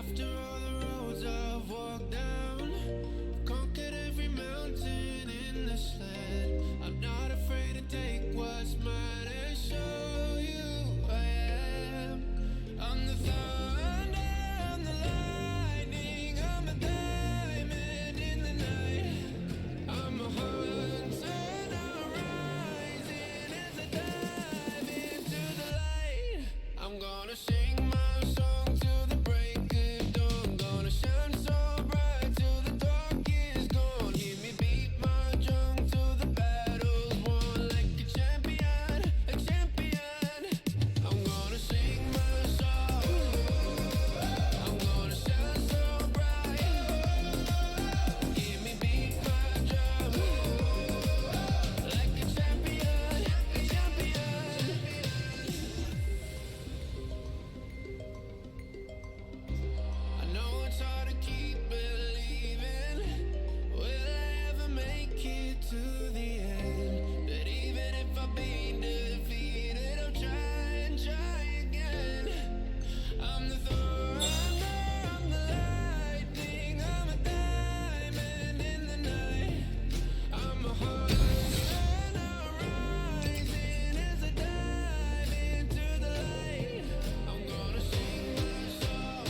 After all the roads I've walked down, conquered every mountain in this land. I'm not afraid to take what's mine and show you I am. I'm the thunder, I'm the lightning, I'm a diamond in the night. I'm a hunter, now rising as I dive into the light. I'm gonna sing my song till the break of dawn. Gonna shine so bright till the dark is gone. Hear me beat my drum till the battle's won. Like a champion, a champion. I'm gonna sing my song. I'm gonna shine so bright. Hear me beat my drum like a champion, a champion. I know it's hard to keep believing. Will I ever make it to the end? But even if I've been defeated, I'll try and try again. I'm the thunder, I'm the lightning, I'm a diamond in the night. I'm a hunter, now rising as I dive into the light. I'm gonna sing my song.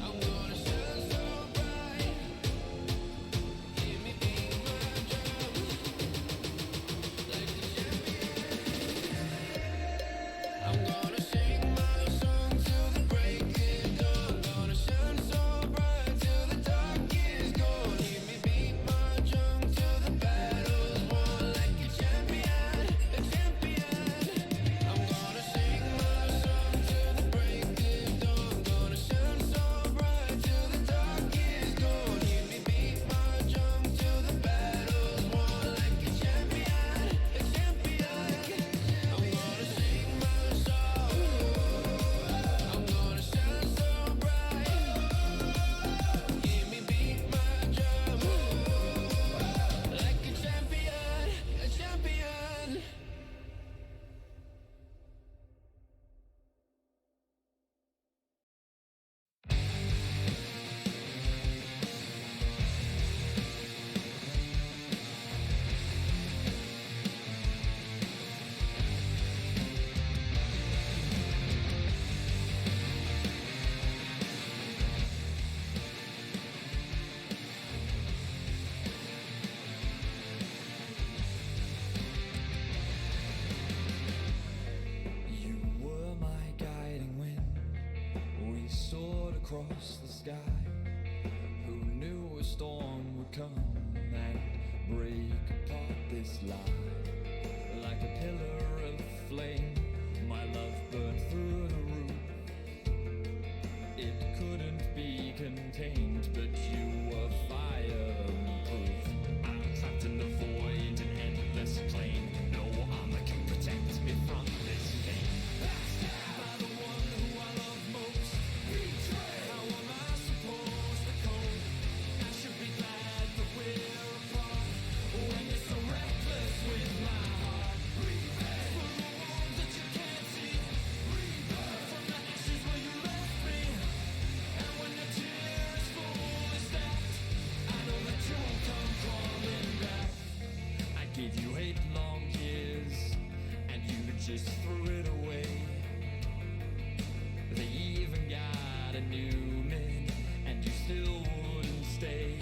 I'm gonna shine so bright. Hear me beat my drum like a champion. I'm gonna sing my song till the break of dawn. Gonna shine so bright till the dark is gone. Hear me beat my drum till the battle's won. Like a champion, a champion. I'm gonna sing my song till the break of dawn. Gonna shine so bright till the dark is gone. Hear me beat my drum till the battle's won. Like a champion, a champion. I'm gonna sing my song. I'm gonna shine so bright. Hear me beat my drum like a champion, a champion. You were my guiding wind. We soared across the sky. Who knew a storm would come and break apart this lie? Like a pillar of flame, my love burned through the roof. It couldn't be contained, but you were fireproof. I'm trapped in the void, an endless plain. No armor can protect me from this pain. By the one who I love most. How am I supposed to cope? I should be glad that we're apart. When you're so reckless with my heart. From the wounds that you can't see. From the ashes where you left me. And when the tears fully stacked, I know that you won't come crawling back. I gave you 8 long years, and you just threw it away. They even got a new man, and you still wouldn't stay.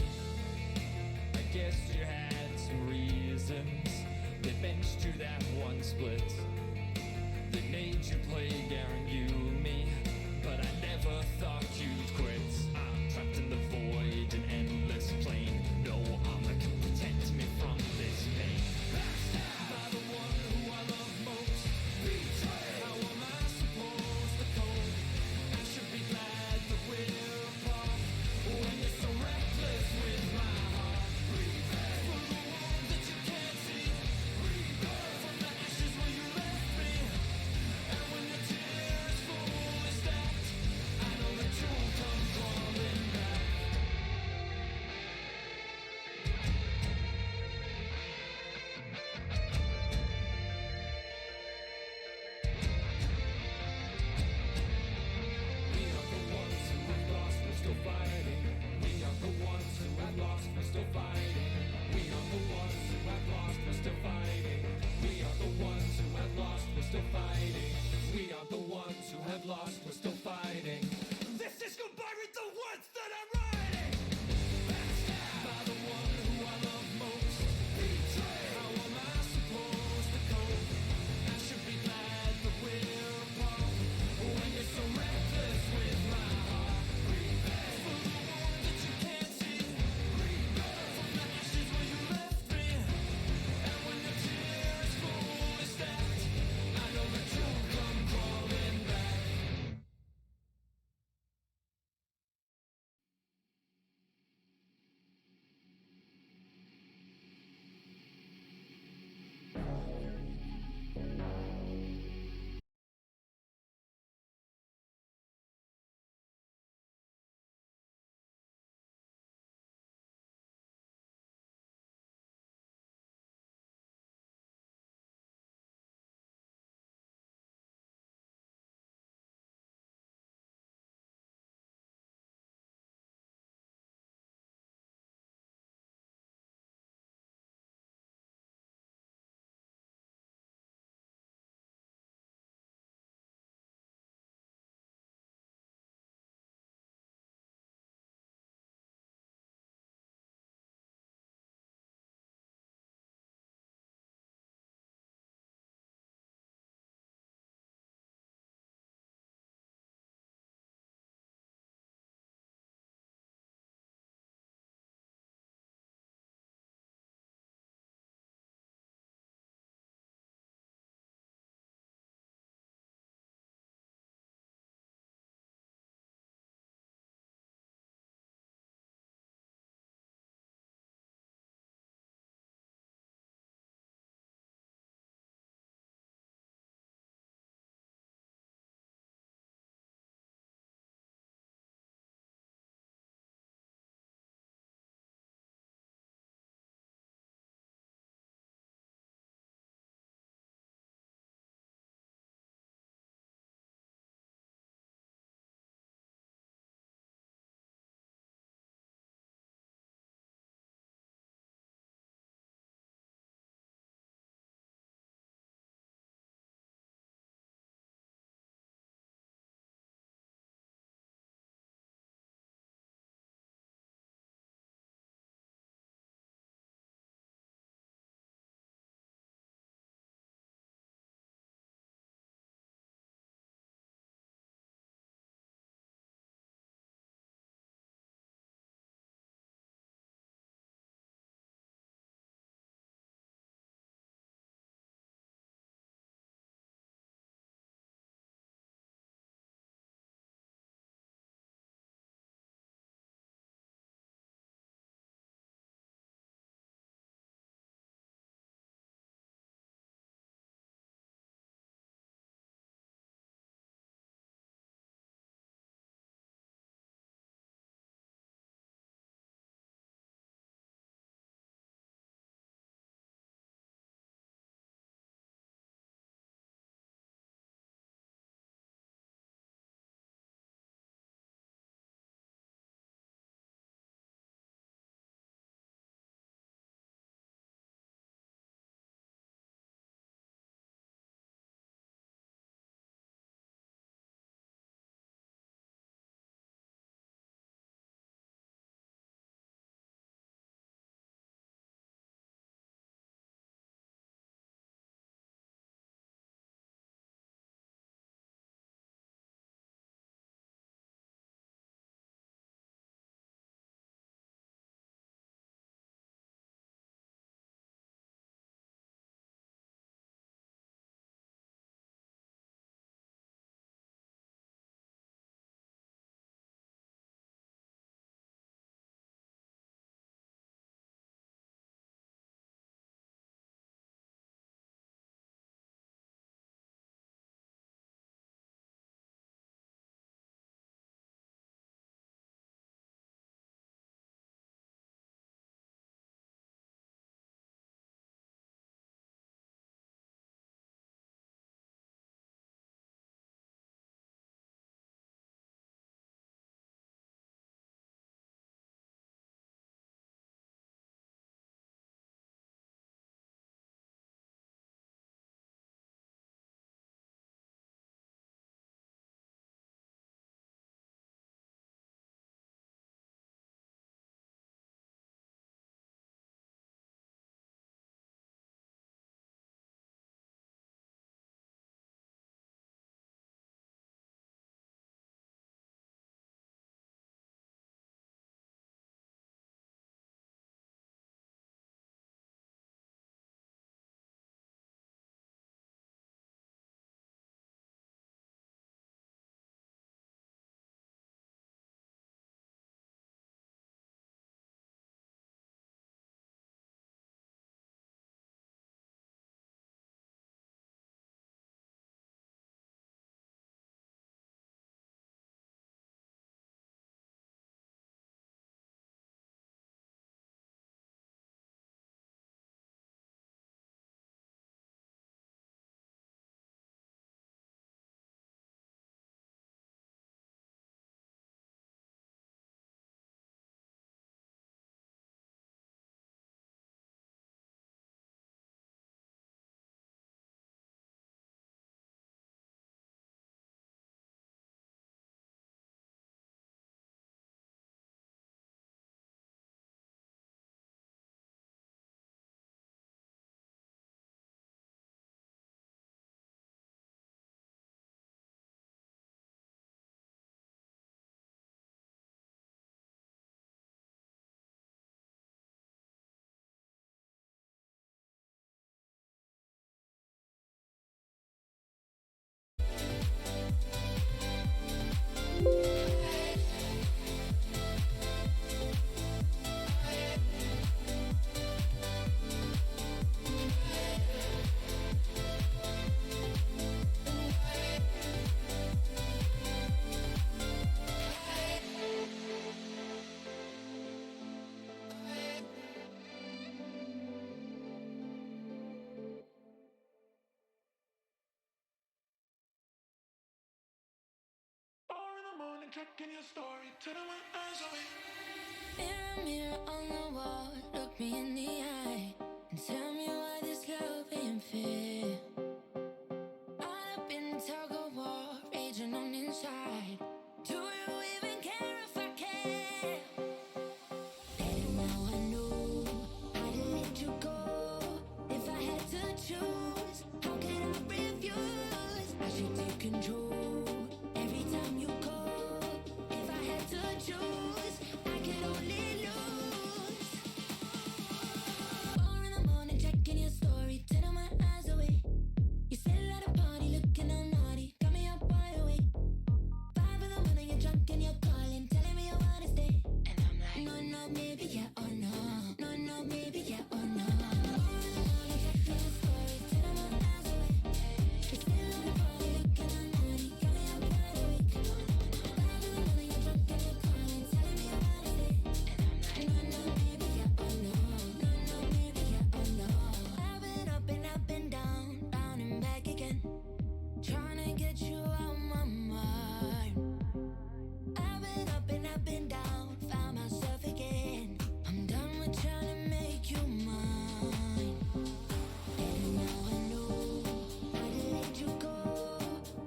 I guess you had some reasons. They benched you that one split. They made you play Garen, you me, but I never thought you'd quit. I'm trapped in the void, an endless plain. No armor can protect me from this pain. By the one who I love most. How am I supposed to cope? I should be glad that we're apart. When you're so reckless with my heart. From the wounds that you can't see. From the ashes where you left we've lost, we're still fighting. This is goodbye with the words that I'm writing. Backstabbed by the one who I love most. Betrayed. How am I supposed to cope? I should be glad that we're apart. When you're so reckless with my heart. Revenge for the one that you can't see. Revenge from the ashes where you left me. And when the tear is fully stacked, I know that you'll come crawling back. checking your story, turning my eyes away. Mirror, mirror on the wall, look me in the eye and tell me why this love ain't fair. All up in the tug of war, raging on inside. Do you even care if I care? And now I know how to let you go. If I had to choose, how could I refuse? I should take control every time you call. If I had to choose, I could only lose. 4 in the morning, checking your story, turning my eyes away. You still at a party, looking all naughty, got me up wide awake. 5 in the morning, you're drunk and you're calling, telling me you wanna stay. And I'm like, no, no, maybe yeah or no. No, no, maybe yeah or no. 4 in the morning, checking your story, turning my eyes away. You still at a party, looking all naughty, got me up wide awake. 5 in the morning, you're drunk and you're calling, telling me you wanna stay. And I'm like, no, no, maybe yeah or no. No, no, maybe yeah or no. I've been up and down, down and back again, trying to get you out my mind. I've been up and down, found myself again. I'm done with trying to make you mine. And now I know how to let you go.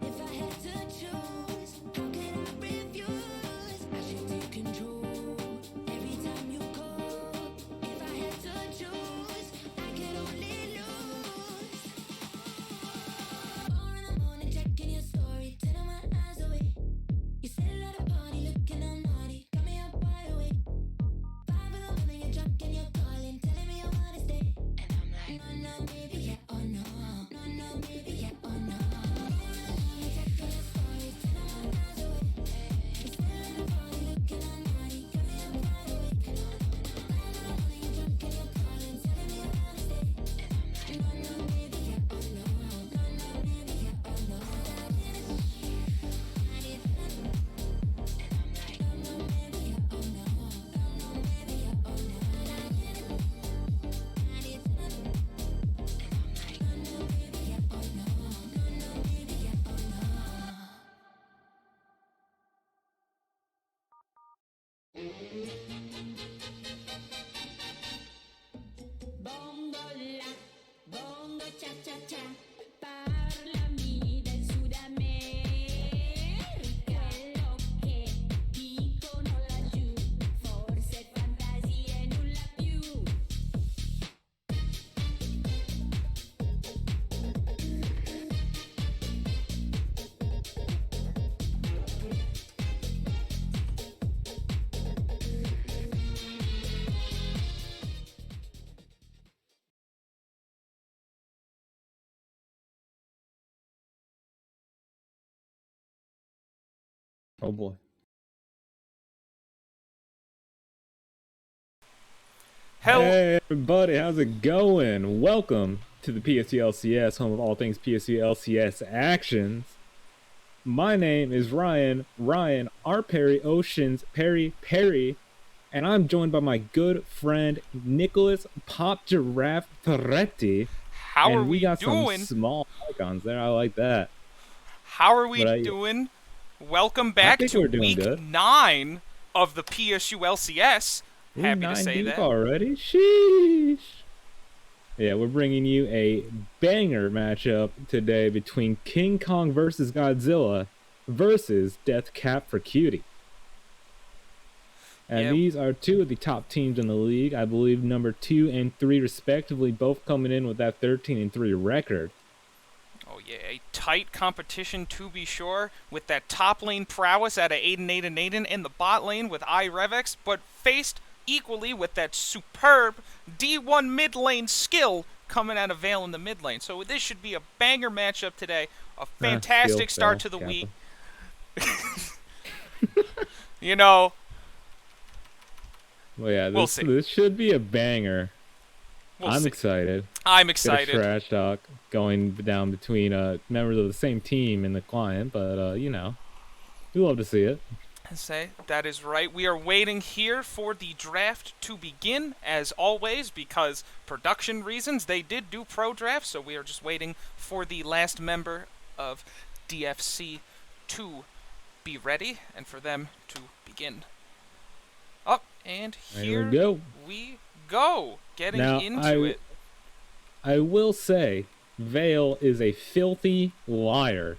If I had to choose, how could I refuse? I should take control every time you call. If I had to choose, I could only lose. 4 in the morning, checking your story, turning my eyes away. You still at a party, looking all naughty, got me up wide awake. 5 in the morning, you're drunk and you're calling, telling me you wanna stay. And I'm like, no, no, maybe yeah or no. No, no, maybe yeah or no. 4 in the morning, checking your story, turning my eyes away. You still at a party, looking all naughty, got me up wide awake. 5 in the morning, you're drunk and you're calling, telling me you wanna stay. And I'm like, no, no, maybe yeah or no. No, no, maybe yeah or no. Bongo la, bongo cha cha cha, parlami del Sud America. Quello che dicono laggiù, forse fantasia e nulla più. Oh boy. Hey everybody, how's it going? Welcome to the PSU LCS, home of all things PSU LCS actions. My name is Ryan R. Perry Oceans Perry, and I'm joined by my good friend Nicholas Pop Giraffe Ferretti. How are and we got doing? some small icons there. I like that. How are we But doing? Welcome back think to we're doing week good. 9 of the PSU LCS. We're Happy to 9 say deep that. already. Sheesh. Yeah, we're bringing you a banger matchup today between King Kong versus Godzilla versus Deathcap for Cutie. And Yeah. these are two of the top teams in the league. I believe number 2 and 3 respectively, both coming in with that 13-3 record. Oh yeah, a tight competition to be sure, with that top lane prowess out of Aiden, and the bot lane with iRevX, but faced equally with that superb D1 mid lane skill coming out of Vale in the mid lane. So this should be a banger matchup today. A fantastic start to the week. You know, Well, yeah, We'll see. this should be a banger. I'm see. excited. I'm Bit of excited. trash talk going down between members of the same team in the client, but you know, we love to see it. Say that is right. We are waiting here for the draft to begin, as always, because production reasons. They did do pro draft, so we are just waiting for the last member of DFC to be ready and for them to begin. Up and There here we go. we go. Getting Now, into it. I will say, Vale is a filthy liar.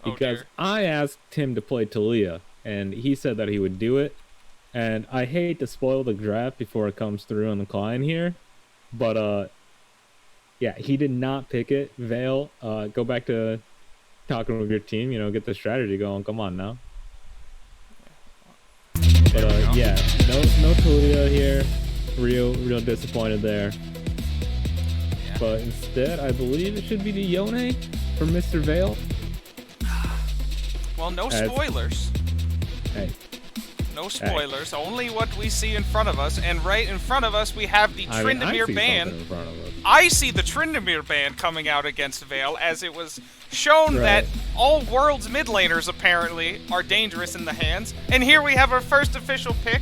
Oh, Because dear. I asked him to play Talia, and he said that he would do it. And I hate to spoil the draft before it comes through on the client here, but yeah, he did not pick it. Vale, go back to talking with your team. Get the strategy going. Come on now. There we go. Yeah, no Talia here. Real disappointed there. Yeah. But instead, I believe it should be the Yone from Mr. Vale. Well, no As- spoilers. Hey, No spoilers. Only what we see in front of us. And right in front of us, we have the I Tryndamere see band. something in front of us. I see the Tryndamere band coming out against Vale, as it was shown that Right. all world's mid laners apparently are dangerous in the hands. And here we have our first official pick,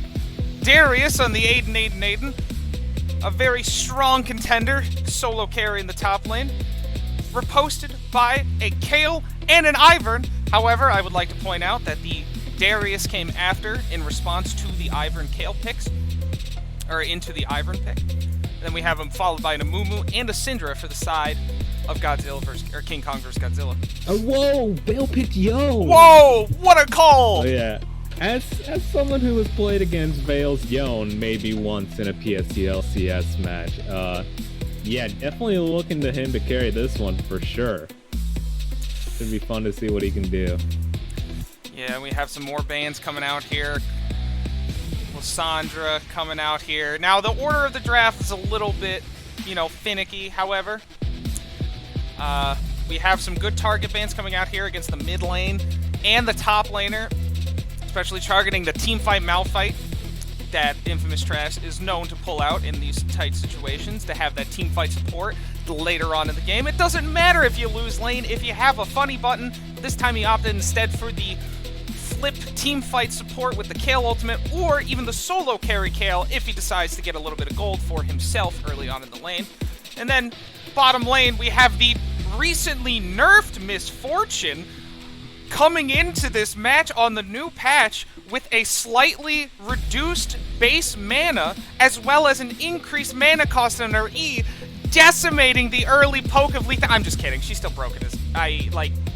Darius on the Aiden. A very strong contender, solo carry in the top lane. Reposted by a Kale and an Ivern. However, I would like to point out that the Darius came after in response to the Ivern Kale picks, or into the Ivern pick. And then we have him followed by an Amumu and a Syndra for the side of Godzilla versus, or King Kong versus Godzilla. Whoa! Vale picked Yo! Whoa! What a call! Oh yeah. As someone who has played against Vale's Yone maybe once in a PSU LCS match, yeah, definitely looking to him to carry this one for sure. Should be fun to see what he can do. Yeah, we have some more bands coming out here. Lysandra coming out here. Now, the order of the draft is a little bit, finicky, however. We have some good target bands coming out here against the mid lane and the top laner, especially targeting the teamfight malfight that Infamous Trash is known to pull out in these tight situations to have that teamfight support later on in the game. It doesn't matter if you lose lane, if you have a funny button. This time he opted instead for the flip teamfight support with the Kale ultimate, or even the solo carry Kale if he decides to get a little bit of gold for himself early on in the lane. And then bottom lane, we have the recently nerfed Misfortune coming into this match on the new patch with a slightly reduced base mana as well as an increased mana cost on her E, decimating the early poke of Letha. I'm just kidding. She's still broken.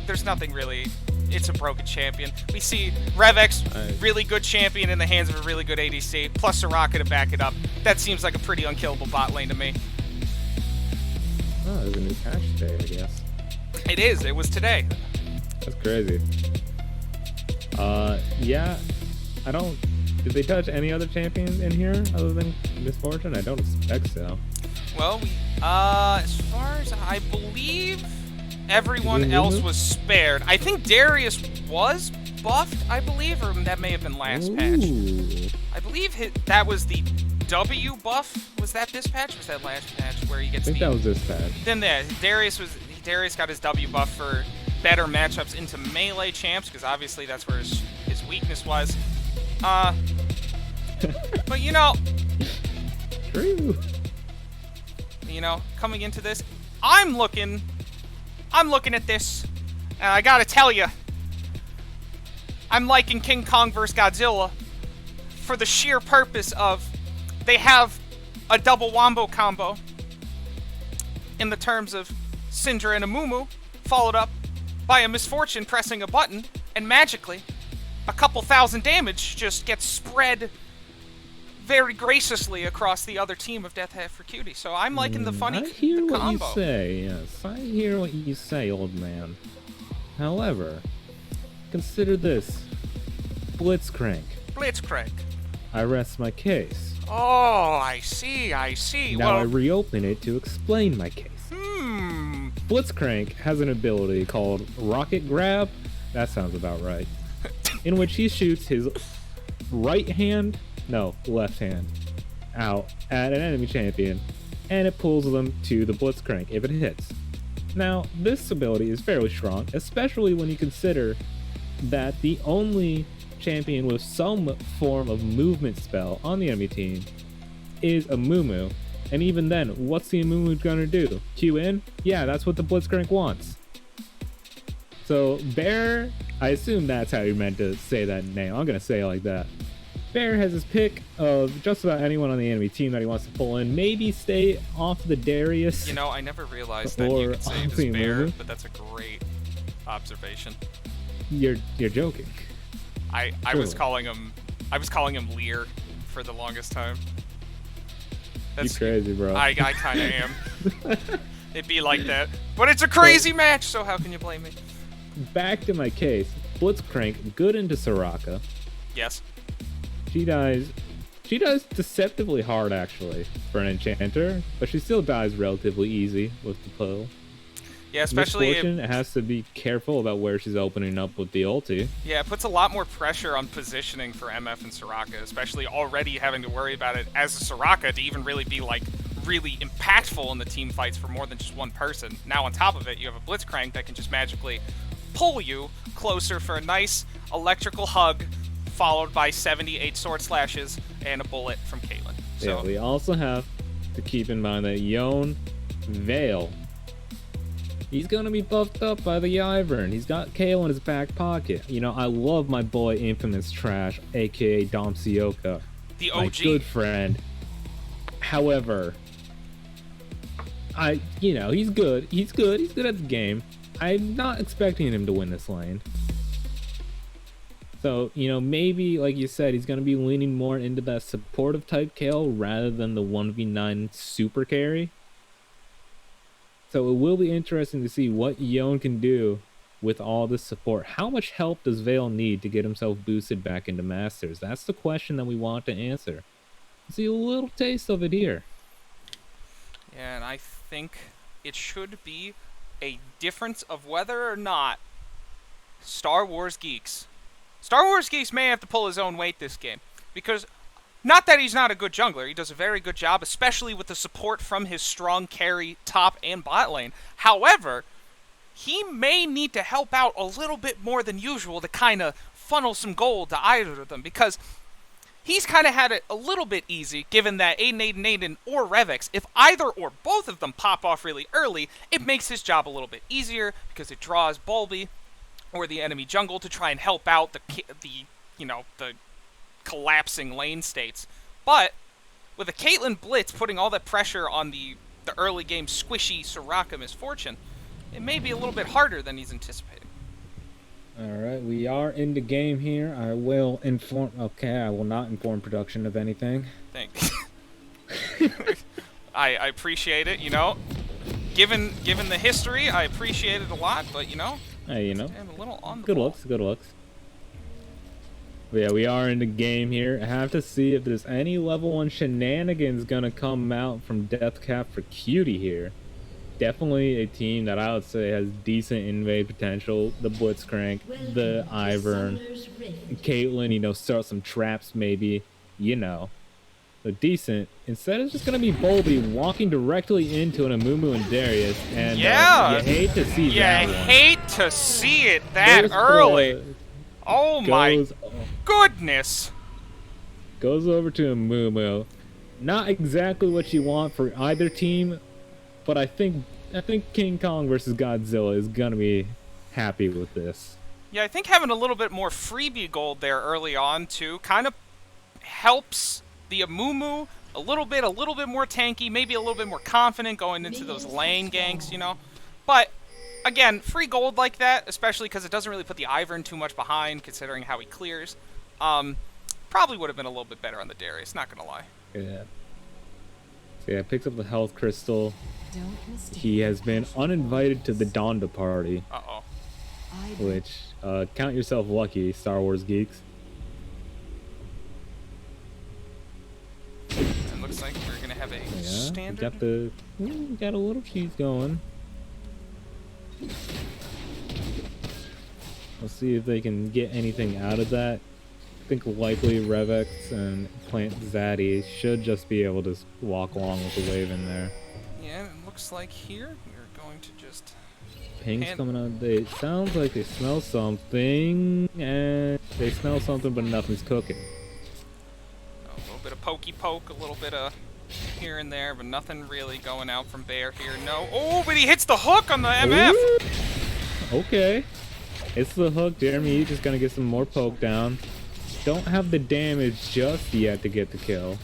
There's nothing really. It's a broken champion. We see Revex, really good champion in the hands of a really good ADC, plus Soraka to back it up. That seems like a pretty unkillable bot lane to me. Oh, there's a new patch today, I guess. It is. It was today. That's crazy. Yeah, I don't... Did they touch any other champions in here other than Misfortune? I don't expect so. Well, as far as I believe, everyone else was spared. I think Darius was buffed, I believe, or that may have been last patch. Ooh. I believe that was the W buff. Was that this patch? Or was that last patch where he I gets think that was this patch. Then Darius got his W buff for better matchups into melee champs, because obviously that's where his weakness was. But True. Coming into this, I'm looking at this, and I gotta tell you, I'm liking King Kong vs. Godzilla for the sheer purpose of they have a double wombo combo in the terms of Syndra and Amumu, followed up by a Misfortune pressing a button, and magically, a couple thousand damage just gets spread very graciously across the other team of Deathcap for Cutie. So I'm liking the funny I hear the what combo. you say, yes. I hear what you say, old man. However, consider this. Blitzcrank. Blitzcrank. I rest my case. Oh, I see. Now I Well, reopen it to explain my case. Blitzcrank has an ability called Rocket Grab. That sounds about right. In which he shoots his left hand out at an enemy champion, and it pulls them to the Blitzcrank if it hits. Now, this ability is fairly strong, especially when you consider that the only champion with some form of movement spell on the enemy team is Amumu. And even then, what's the Amumu gonna do? Q in? Yeah, that's what the Blitzcrank wants. So, bear I assume that's how you meant to say that name. I'm gonna say it like that. Bear has his pick of just about anyone on the enemy team that he wants to pull in. Maybe stay off the Darius. You know, I never realized that you could say it as Team Bear, Lulu. but that's a great observation. You're joking. I was calling him Lear for the longest time. You crazy, bro. I kind of am. It'd be like that. But it's a crazy match, so how can you blame me? Back to my case. Blitzcrank, good into Soraka. Yes. She dies deceptively hard, actually, for an enchanter, but she still dies relatively easy with the pull. Yeah, especially Misfortune has to be careful about where she's opening up with the ulti. Yeah, it puts a lot more pressure on positioning for MF and Soraka, especially already having to worry about it as a Soraka to even really be, like, really impactful in the team fights for more than just one person. Now, on top of it, you have a Blitzcrank that can just magically pull you closer for a nice electrical hug, followed by 78 sword slashes and a bullet from Caitlyn. So, Yeah, we also have to keep in mind that Yone Vale, he's gonna be buffed up by the Ivern. He's got Kale in his back pocket. You know, I love my boy Infamous Trash, aka Dom Sioka, the my OG. good friend. However, he's good. He's good at the game. I'm not expecting him to win this lane. So, maybe, like you said, he's going to be leaning more into that supportive type Kale rather than the 1v9 super carry. So it will be interesting to see what Yone can do with all this support. How much help does Vale need to get himself boosted back into Masters? That's the question that we want to answer. See a little taste of it here. Yeah, and I think it should be a difference of whether or not Star Wars Geeks may have to pull his own weight this game. Because, not that he's not a good jungler, he does a very good job, especially with the support from his strong carry top and bot lane. However, he may need to help out a little bit more than usual to kind of funnel some gold to either of them. Because he's kind of had it a little bit easy, given that Aiden, or Revix, if either or both of them pop off really early, it makes his job a little bit easier, because it draws Bulby or the enemy jungle to try and help out the collapsing lane states. But with a Caitlyn Blitz putting all that pressure on the early game squishy Soraka Misfortune, it may be a little bit harder than he's anticipating. Alright, we are in the game here. I will not inform production of anything. Thanks. I appreciate it, Given the history, I appreciate it a lot, but Hey, I'm a little on the good ball. looks. But yeah, we are in the game here. I have to see if there's any level 1 shenanigans gonna come out from Deathcap for Cutie here. Definitely a team that I would say has decent invade potential. The Blitzcrank, the Ivern, Caitlyn, start some traps maybe, So decent. Instead, it's just gonna be Bulby walking directly into an Amumu and Darius, and you hate to see that one. hate to see it that early. Oh my goodness. Goes over to Amumu. Not exactly what you want for either team, but I think King Kong versus Godzilla is gonna be happy with this. Yeah, I think having a little bit more freebie gold there early on too kind of helps the Amumu a little bit more tanky, maybe a little bit more confident going into those lane ganks, But again, free gold like that, especially because it doesn't really put the Ivern too much behind, considering how he clears. Probably would have been a little bit better on the Darius, not gonna lie. Yeah. So yeah, picks up the health crystal. He has been uninvited to the Donda party, Uh-oh. which count yourself lucky, Star Wars geeks. It looks like we're gonna have a Yeah, standard. got a little cheese going. We'll see if they can get anything out of that. I think likely Revex and Plant Zaddy should just be able to walk along with the wave in there. Yeah, it looks like here we're going to just Ping's coming out. They sounds like they smell something, and they smell something, but nothing's cooking. a little bit of pokey poke, a little bit of here and there, but nothing really going out from Bear here. No. Oh, but he hits the hook on the MF. Ooh. Okay. It's the hook. Jeremy E's just gonna get some more poke down. Don't have the damage just yet to get the kill.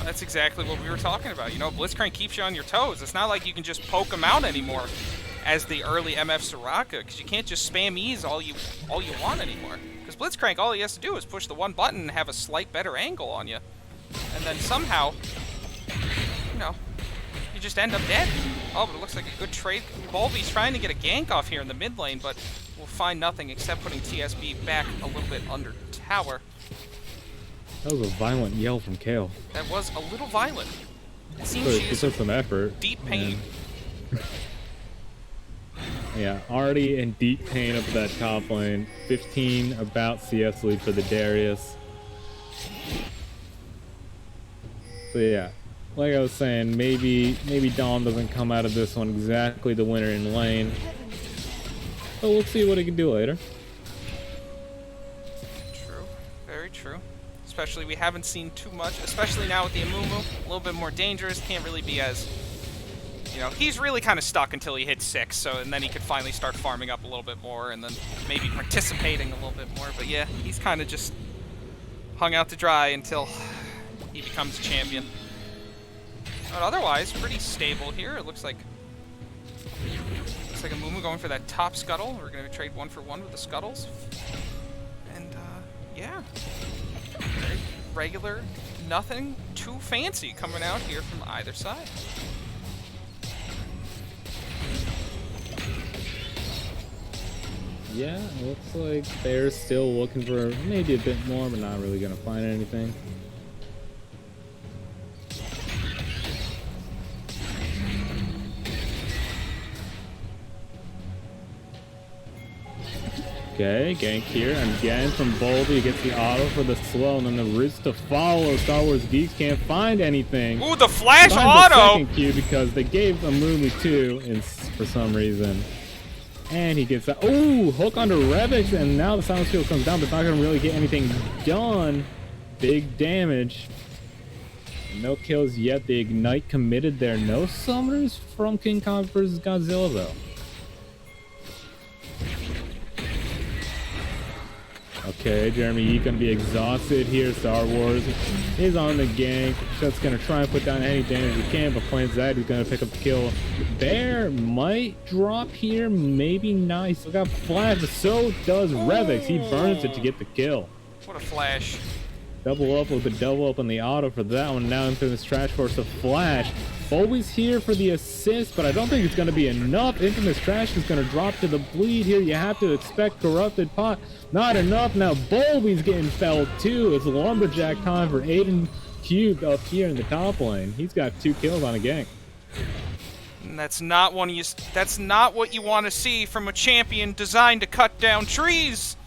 That's exactly what we were talking about. You know, Blitzcrank keeps you on your toes. It's not like you can just poke him out anymore as the early MF Soraka, because you can't just spam E's all you want anymore. Because Blitzcrank, all he has to do is push the one button and have a slight better angle on you. And then somehow, you know, you just end up dead. Oh, but it looks like a good trade. Bulby's trying to get a gank off here in the mid lane, but we'll find nothing except putting TSB back a little bit under tower. That was a violent yell from Kale. That was a little violent. It seems But she it is took some effort. deep pain. Yeah, already in deep pain up that top lane. 15 about CS lead for the Darius. So yeah, like I was saying, maybe Dom doesn't come out of this one exactly the winner in lane. But we'll see what he can do later. True. Very true. Especially we haven't seen too much, especially now with the Amumu. A little bit more dangerous. Can't really be as... You know, he's really kind of stuck until he hits 6, so and then he could finally start farming up a little bit more and then maybe participating a little bit more. But yeah, he's kind of just hung out to dry until he becomes a champion. But otherwise, pretty stable here. It looks like a Mumu going for that top scuttle. We're going to trade 1-for-1 with the scuttles. And yeah, very regular, nothing too fancy coming out here from either side. Yeah, it looks like they're still looking for maybe a bit more, but not really gonna find anything. Okay, gank here, and again from Boldy, gets the auto for the slow, and then the risk to follow. Star Wars Geeks can't find anything. Ooh, the flash Finds auto! the second Q because they gave Amumu 2 for some reason. And he gets that. Ooh, hook onto Revix, and now the silence field comes down, but it's not going to really get anything done. Big damage. No kills yet. The Ignite committed there. No summoners from King Kong versus Godzilla, though. Okay, Jeremy Yee gonna be exhausted here. Star Wars is on the gank. Just gonna try and put down any damage he can, but plans that he's gonna pick up the kill. Bear might drop here, maybe nice. Still got flash, but so does Revix. He burns it to get the kill. What a flash. Double up with the double up on the auto for that one. Now into this trash force of flash. Always here for the assist, but I don't think it's going to be enough. Infamous Trash is going to drop to the bleed here. You have to expect Corrupted Pot. Not enough. Now Bolby's getting felled too. It's Lumberjack time for Aiden Cube up here in the top lane. He's got 2 kills on a gank. And that's not what you want to see from a champion designed to cut down trees.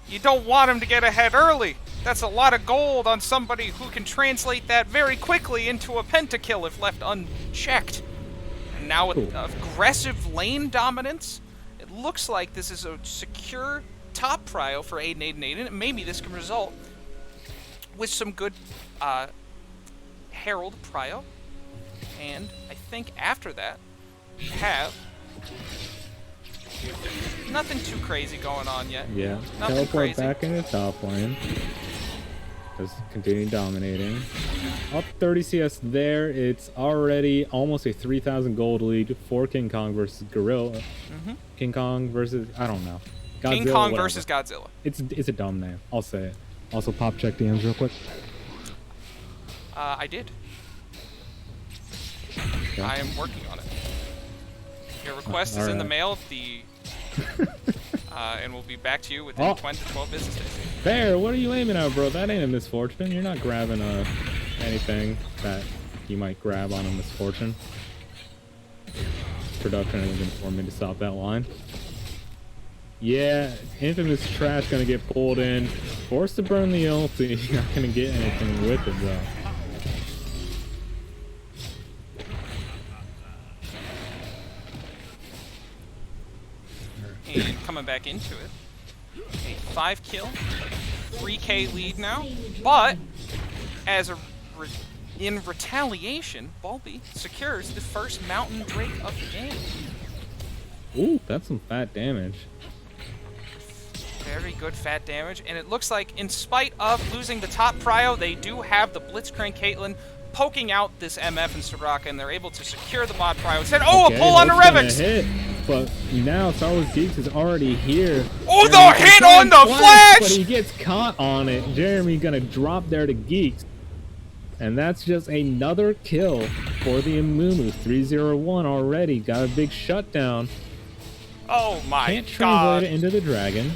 You don't want him to get ahead early. That's a lot of gold on somebody who can translate that very quickly into a pentakill if left unchecked. And now with aggressive lane dominance, it looks like this is a secure top prio for Aiden, and maybe this can result with some good Herald prio. And I think after that, we have nothing too crazy going on yet. Yeah, Nothing teleport crazy. back into the top lane. Just continue dominating. Up 30 CS there. It's already almost a 3,000 gold lead for King Kong versus Gorilla. King Kong versus, I don't know. Godzilla, King Kong whatever. versus Godzilla. It's a dumb name. I'll say it. Also, pop check DMs real quick. I did. Okay. I am working on it. Your request is in the mail. And we'll be back to you within 20 to 12 business days. Bear, what are you aiming at, bro? That ain't a misfortune. You're not grabbing anything that you might grab on a misfortune. Production isn't going for me to stop that line. Yeah, Infamous Trash gonna get pulled in. Forced to burn the ulti. Not gonna get anything with it, though. And coming back into it, a 5-kill, 3K lead now. But as in retaliation, Bulby secures the first Mountain Drake of the game. Ooh, that's some fat damage. Very good fat damage, and it looks like in spite of losing the top prio, they do have the Blitzcrank Caitlyn poking out this MF and Soraka, and they're able to secure the bot prio. Instead, oh, Okay, a pull on the Hulk's gonna Revix! hit, but now Star Wars Geeks is already here. Oh, Jeremy the hit can on the flash! But he gets caught on it. Jeremy gonna drop there to Geeks. And that's just another kill for the Amumu. 3-0-1 already. Got a big shutdown. Oh my Can't god. translate it into the Dragon.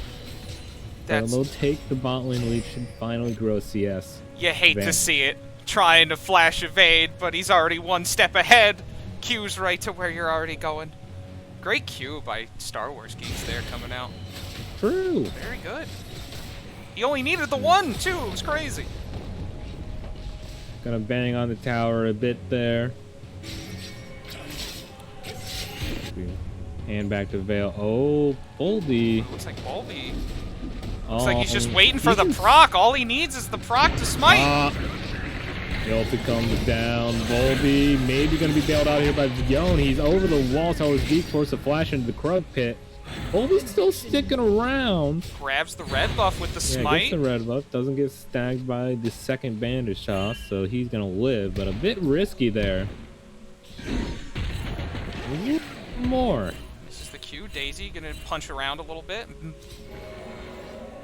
But That's, they'll take the bot lane lead, should finally grow CS. you hate to advantage. see it. Trying to flash evade, but he's already one step ahead. Q's right to where you're already going. Great Q by Star Wars Geeks there coming out. True. Very good. He only needed the one, too. It was crazy. Gonna bang on the tower a bit there. Hand back to Vale. Oh, Boldy. Looks like Bolby. Oh, Looks like he's just waiting for the proc. All he needs is the proc to smite. The ulti comes down. Volby maybe going to be bailed out here by Yon. He's over the wall. Tower's deep, force a flash into the Krug pit. Volby's still sticking around. Grabs the red buff with the Yeah, smite. gets the red buff. Doesn't get stacked by the second bandage toss, so he's going to live, but a bit risky there. More. This is the Q. Daisy gonna punch around a little bit.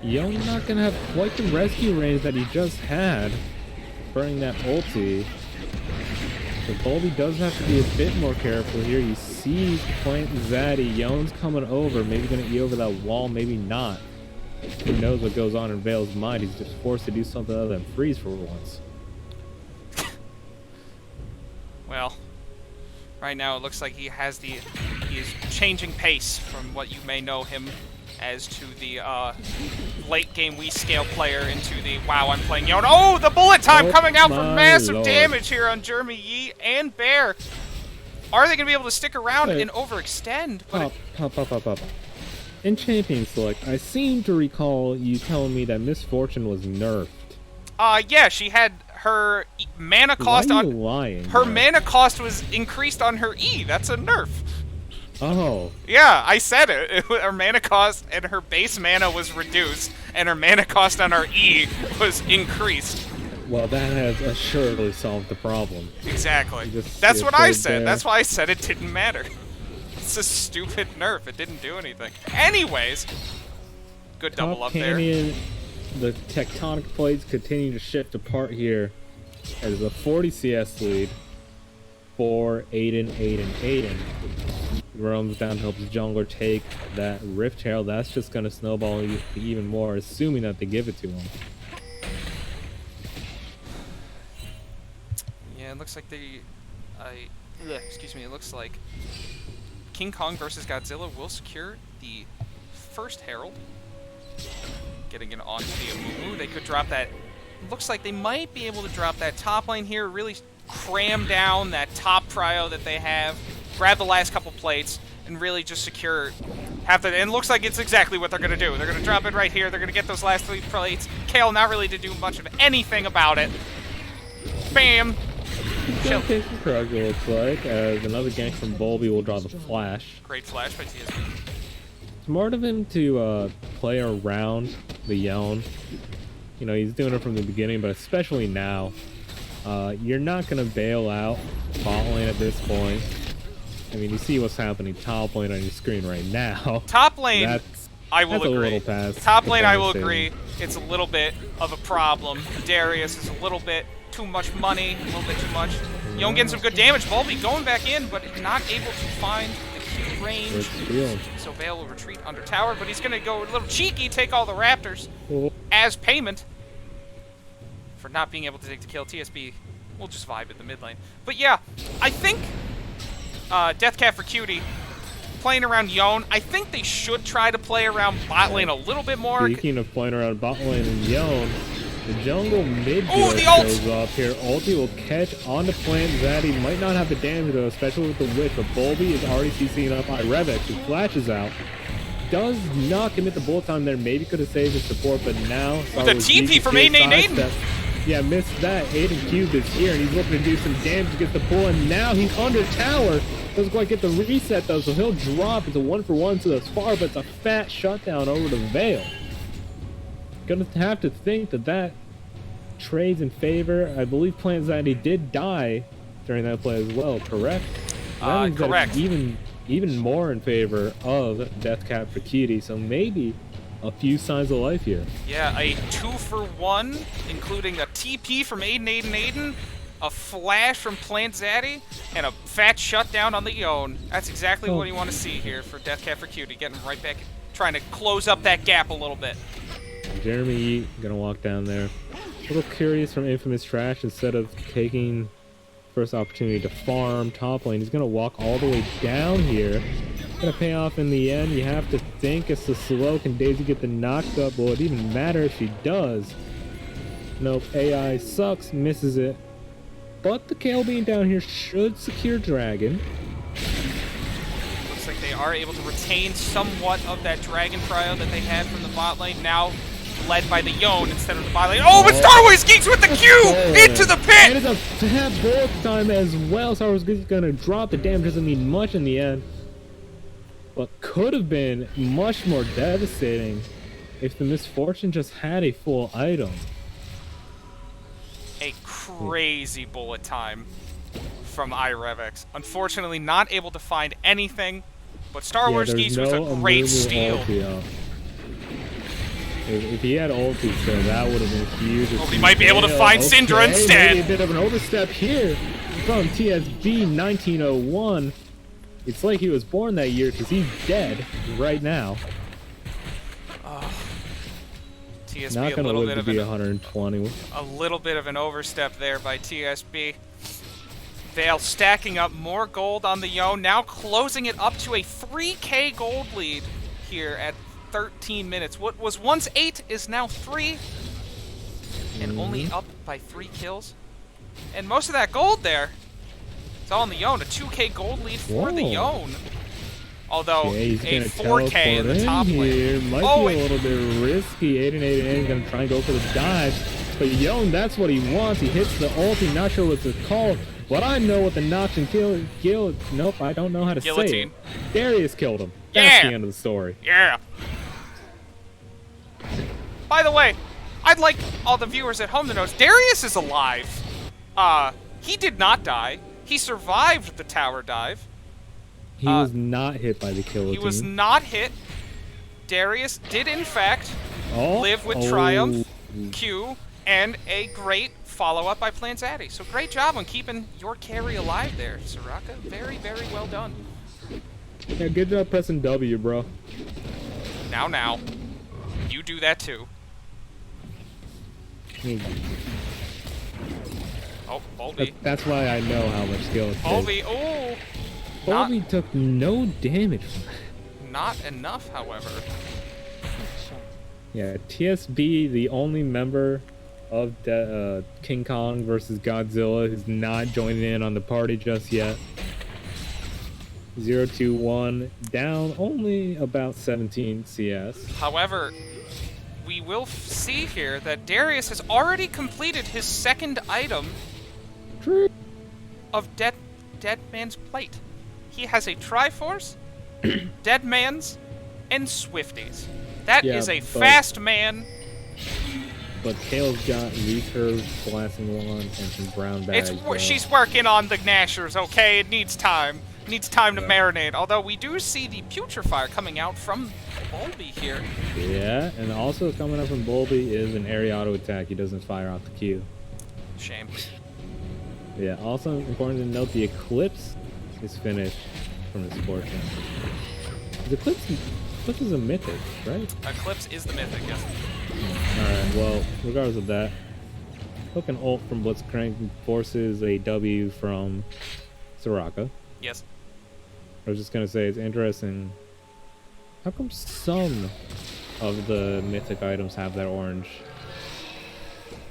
Yon not going to have quite the rescue range that he just had. Burning that ulti. So Bolby does have to be a bit more careful here. You see Plant Zaddy. Yon's coming over. Maybe going to eat over that wall, maybe not. Who knows what goes on in Vale's mind. He's just forced to do something other than freeze for once. Well, right now it looks like he is changing pace from what you may know him as to the late game Wii scale player into the wow, I'm playing Yon. Oh, the bullet time Oh coming out for my massive lord. damage here on Jeremy Yee and Bear. Are they going to be able to stick around Wait. and overextend? But Pop. In Champion Select, I seem to recall you telling me that Miss Fortune was nerfed. yeah, she had her mana cost Why are you on lying? her bro? mana cost was increased on her E. That's a nerf. Oh. Yeah, I said it. Her mana cost and her base mana was reduced, and her mana cost on her E was increased. Well, that has assuredly solved the problem. Exactly. Just That's see what it I right said. there. That's why I said it didn't matter. It's a stupid nerf. It didn't do anything. Anyways, good double Top up there. Canyon, the tectonic plates continue to shift apart here as a 40 CS lead for Aiden. Roams down to help his jungler take that Rift Herald. That's just going to snowball even more, assuming that they give it to him. Yeah, it looks like it looks like King Kong versus Godzilla will secure the first Herald. Getting it onto the Amumu. They could drop that. Looks like they might be able to drop that top lane here, really cram down that top prio that they have, grab the last couple plates, and really just secure half the. And it looks like it's exactly what they're going to do. They're going to drop it right here. They're going to get those last 3 plates. Kale not really to do much of anything about it. Bam! Gonna take the Krug, it looks like, as another gank from Volby will draw the flash. Great flash by TSB. Smart of him to play around the Yon. You know, he's doing it from the beginning, but especially now. You're not going to bail out bot lane at this point. I mean, you see what's happening top lane on your screen right now. Top lane, That's I will that's a agree. little past Top the lane, I will point of agree. It's a little bit of a problem. Darius is a little bit too much money, a little bit too much. Yon getting some good damage. Volby going back in, but not able to find the Q range. Where's the field? So Vale will retreat under tower, but he's going to go a little cheeky, take all the Raptors Oh, as payment for not being able to take the kill. TSB will just vibe at the mid lane. But yeah, I think Deathcap for Cutie playing around Yon. I think they should try to play around bot lane a little bit more. Speaking of playing around bot lane and Yon, the jungle mid Ooh, the ult! goes up here. Ulti will catch onto Plant Zaddy. Might not have the damage though, especially with the witch, but Bolby is already CCing up Irevex, who flashes out. Does not commit the bullet time there. Maybe could have saved his support, but now With a TP from Aiden. Yeah, missed that. Aiden Cube is here, and he's looking to do some damage against the pull, and now he's under tower. Doesn't quite get the reset though, so he'll drop. It's a 1-for-1 to the far, but it's a fat shutdown over the Veil. Gonna have to think that trades in favor. I believe Planzati did die during that play as well, correct? That means that correct. it's even more in favor of Deathcap for Cutie, so maybe a few signs of life here. Yeah, a 2-for-1, including a TP from Aiden, a flash from Planzati, and a fat shutdown on the Yone. That's exactly what you want to see here for Deathcap for Cutie, getting right back, trying to close up that gap a little bit. Jeremy gonna walk down there. A little curious from Infamous Trash, instead of taking first opportunity to farm top lane, he's gonna walk all the way down here. Gonna pay off in the end. You have to think it's the slow. Can Daisy get the knocked up? Will it even matter if she does? Nope, AI sucks, misses it. But the Kale being down here should secure Dragon. Looks like they are able to retain somewhat of that Dragon Prio that they had from the bot lane, now led by the Yone instead of the bot lane. Oh, but Starways geeks with the Q into the pit! It is a tap both time as well. Starways geeks gonna drop. The damage doesn't mean much in the end. But could have been much more devastating if the Misfortune just had a full item. A crazy bullet time from iRevX. Unfortunately, not able to find anything, but Star Wars Geese was a great steal. If he had ulti, so that would have been huge. Oh, he might be able to find Syndra instead. Maybe a bit of an overstep here from TSB 1901. It's like he was born that year because he's dead right now. TSB Not a gonna little live bit to of be an 120. a little bit of an overstep there by TSB. Vale stacking up more gold on the Yone, now closing it up to a 3k gold lead here at 13 minutes. What was once 8 is now 3, and only up by 3 kills. And most of that gold there, it's all on the Yone. A 2k gold lead for the Yone. Although yeah, a 4k in the top lane. Might be a little bit risky. Aiden gonna try and go for the dive. But Yone, that's what he wants. He hits the ulti, not sure what's it called. But I know what the notch and kill. Nope, I don't know how to Guillotine. say it. Darius killed him. That's the end of the story. Yeah. By the way, I'd like all the viewers at home to know Darius is alive. He did not die. He survived the tower dive. He was not hit by the kill. He was not hit. Darius did, in fact, live with Triumph, Q, and a great follow-up by Planzati. So great job on keeping your carry alive there, Soraka. Very, very well done. Yeah, good job pressing W, bro. Now. You do that too. Oh, Bolby. That's why I know how much skill it takes. Bolby, oh! Bolby took no damage from that. Not enough, however. Yeah, TSB, the only member of King Kong versus Godzilla who's not joining in on the party just yet. 0-2-1, down only about 17 CS. However, we will see here that Darius has already completed his second item of Dead Man's Plate. He has a Triforce, Dead Man's, and Swifties. That is a fast man. But Kale's got recurve, blasting wand, and some brown bags. She's working on the Gnashers, okay? It needs time. It needs time to marinate. Although we do see the Putrefier coming out from Bolby here. Yeah, and also coming up from Bolby is an area auto attack. He doesn't fire off the Q. Shame. Yeah, also important to note the Eclipse is finished from his portion. The Eclipse is a mythic, right? Eclipse is the mythic, yes. Alright, well, regardless of that, hook an ult from Blitzcrank forces a W from Soraka. Yes. I was just gonna say, it's interesting. How come some of the mythic items have that orange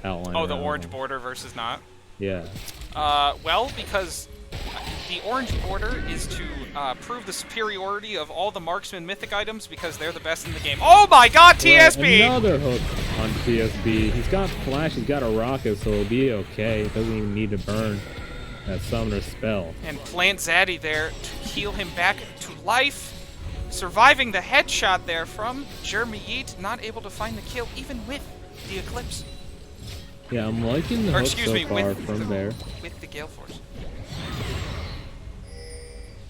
outline? Oh, the orange border versus not? Yeah. Well, because the orange border is to prove the superiority of all the marksman mythic items because they're the best in the game. Oh my god, TSB! Well, another hook on TSB. He's got flash, he's got a rocket, so it'll be okay. It doesn't even need to burn. that summoner spell. And plant Zaddy there to heal him back to life. Surviving the headshot there from Jeremy Yeet, not able to find the kill even with the Eclipse. Yeah, I'm liking the Or hook excuse so me, far with from there. With the Gale Force.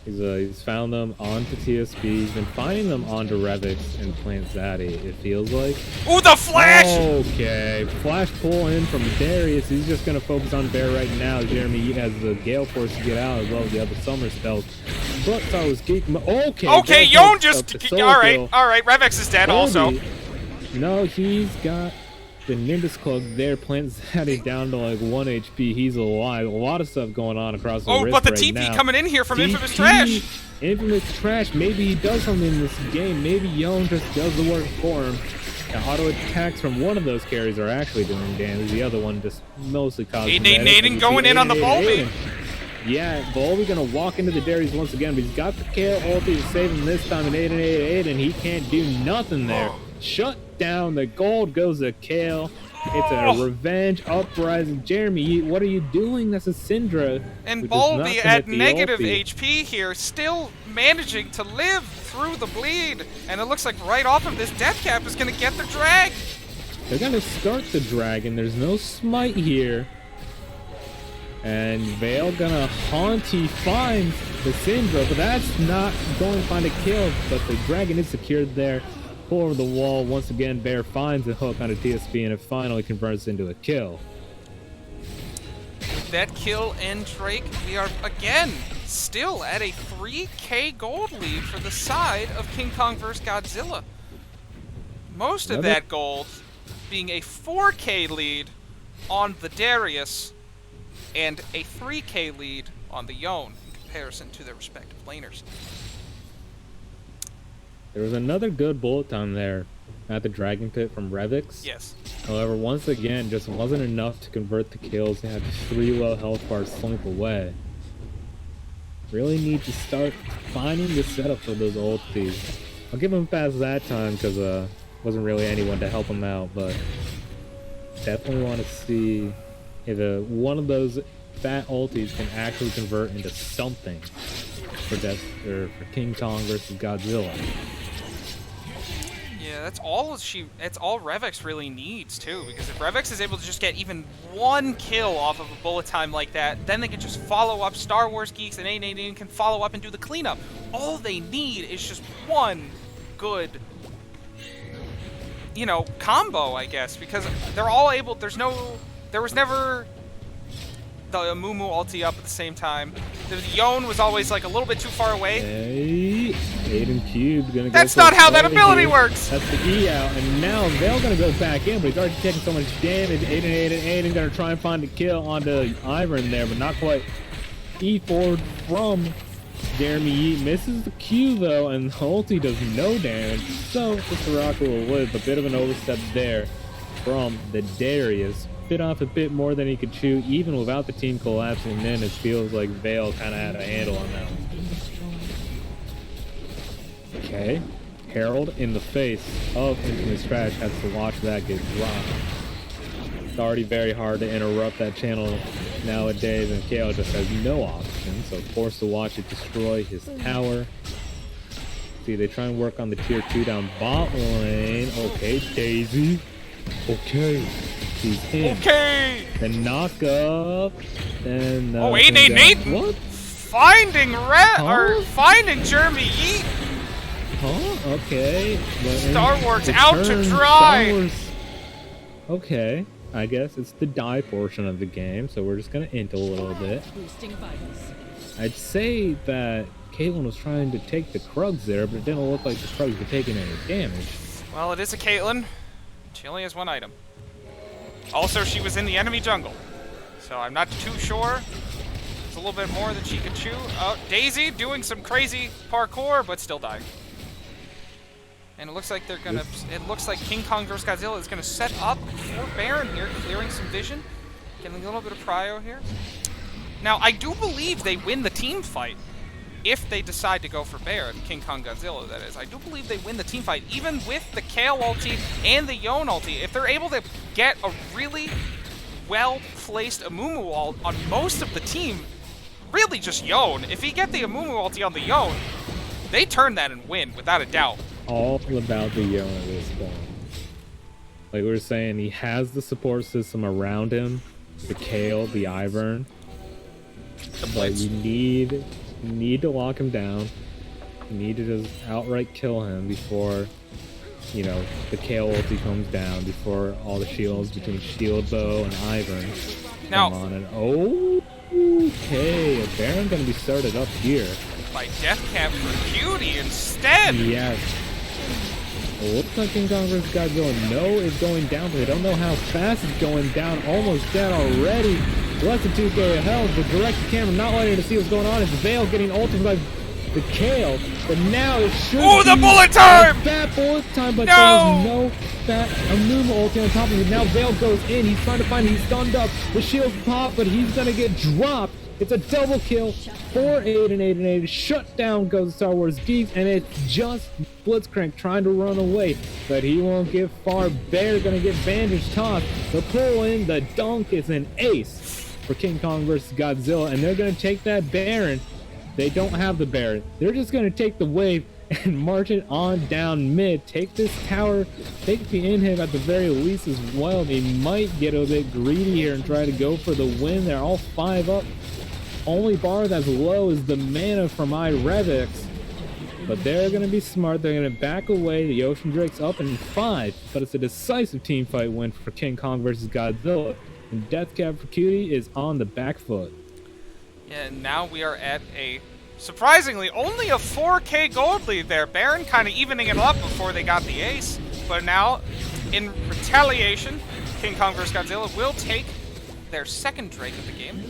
He's found them onto TSB. He's been finding them onto Revix and Plant Zaddy, it feels like. Ooh, the flash! Okay, flash pull in from Darius. He's just going to focus on Bear right now. Jeremy Yeet has the Gale Force to get out as well as the other summer spells. But that was geek. Okay, Yon just... Alright, Revix is dead also. No, he's got the Nimbus Cloak there. Plant Zaddy down to like 1 HP. He's alive. A lot of stuff going on across the rift but the right TP now. coming in here from TP, Infamous Trash. Infamous Trash. Maybe he does something in this game. Maybe Yon just does the work for him. The auto attacks from one of those carries are actually doing damage. The other one just mostly causing damage. Aiden going in on the Volby. Yeah, Volby gonna walk into the Darius once again, but he's got the KO ulti to save him this time, and Aiden, he can't do nothing there. Shut down, the gold goes to Kale. It's a revenge uprising. Jeremy, what are you doing? That's a Syndra. And Volby at negative HP here, still managing to live through the bleed. And it looks like right off of this Deathcap is gonna get the drag. They're gonna start the dragon. There's no smite here. And Vale gonna haunt. He finds the Syndra, but that's not going to find a kill. But the dragon is secured there. Pull over the wall. Once again, Bear finds a hook on a TSB, and it finally converts into a kill. With that kill and Drake, we are again still at a 3k gold lead for the side of King Kong vs. Godzilla. Most of that gold being a 4k lead on the Darius and a 3k lead on the Yon in comparison to their respective laners. There was another good bullet time there at the Dragon Pit from Revix. Yes. However, once again, just wasn't enough to convert the kills. They had 3 low health bars slink away. Really need to start finding the setup for those ultis. I'll give him past that time because wasn't really anyone to help him out, but definitely want to see if one of those fat ultis can actually convert into something for King Kong versus Godzilla. Yeah, that's all Revix really needs too, because if Revix is able to just get even 1 kill off of a bullet time like that, then they can just follow up. Star Wars Geeks and A18 can follow up and do the cleanup. All they need is just 1 good, combo, I guess, because they're all able. There was never the Amumu ulti up at the same time. The Yon was always like a little bit too far away. Hey, Aiden Cube gonna go. That's not how that ability works. That's the E out, and now Vale gonna go back in, but he's already taking so much damage. Aiden gonna try and find a kill onto Ivern there, but not quite. E forward from Jeremy Yeet misses the Q though, and the ulti does no damage. So the Soraka will live. A bit of an overstep there from the Darius. Bit off a bit more than he could chew, even without the team collapsing in. It feels like Vale kind of had a handle on that one. Okay. Herald in the face of Infamous Trash has to watch that get dropped. It's already very hard to interrupt that channel nowadays, and KO just has no option, so forced to watch it destroy his tower. See, they try and work on the tier 2 down bot lane. Okay, Daisy. Okay. He's in. Okay! The knock up. And Nathan! What? Finding Jeremy Yeet! Huh? Okay. Star Wars out to dry! Star Wars. Okay. I guess it's the die portion of the game, so we're just gonna int a little bit. I'd say that Caitlyn was trying to take the Krugs there, but it didn't look like the Krugs were taking any damage. Well, it is a Caitlyn. She only has 1 item. Also, she was in the enemy jungle, so I'm not too sure. It's a little bit more than she could chew. Daisy doing some crazy parkour, but still dying. And it looks like they're gonna. It looks like King Kong vs. Godzilla is gonna set up for Baron here, clearing some vision, getting a little bit of prio here. Now, I do believe they win the team fight if they decide to go for Baron, King Kong Godzilla, that is. I do believe they win the team fight, even with the Kale ulti and the Yon ulti. If they're able to get a really well-placed Amumu ult on most of the team, really just Yone. If he get the Amumu ulti on the Yone, they turn that and win, without a doubt. All about the Yone at this point. Like we were saying, he has the support system around him, the Kale, the Ivern. But you need to lock him down. You need to just outright kill him before, you know, the Kale ulti comes down, before all the shields between Shield Bow and Ivern Now, come on. And okay, a Baron gonna be started up here. by Deathcap for Cutie instead. Yes. It looks like King Kong vs. Godzilla. No is going down, but they don't know how fast it's going down. Almost dead already. Less than 2k of health. The direct camera not letting to see what's going on. It's Veil getting ulted by the Kale. But now it should be the bullet time! That bullet time, but No! there's no that Amumu ulti on top of it. Now Veil goes in. He's trying to find it. He's stunned up. The shields pop, but he's gonna get dropped. It's a double kill for Aiden. Shut down goes Star Wars Geeks, and it's just Blitzcrank trying to run away, but he won't get far. Bear gonna get bandage tossed. The pull in, the dunk is an ace for King Kong versus Godzilla, and they're gonna take that Baron. They don't have the Baron. They're just gonna take the wave and march it on down mid. Take this tower, take the inhib at the very least as well. They might get a bit greedy here and try to go for the win. They're all 5 up. Only bar that's low is the mana from iRevix. But they're going to be smart. They're going to back away. The Ocean Drake's up in 5. But it's a decisive team fight win for King Kong versus Godzilla. And Deathcap for Cutie is on the back foot. Yeah, and now we are at a, surprisingly, only a 4k gold lead there. Baron kind of evening it up before they got the ace. But now, in retaliation, King Kong vs. Godzilla will take their second Drake of the game.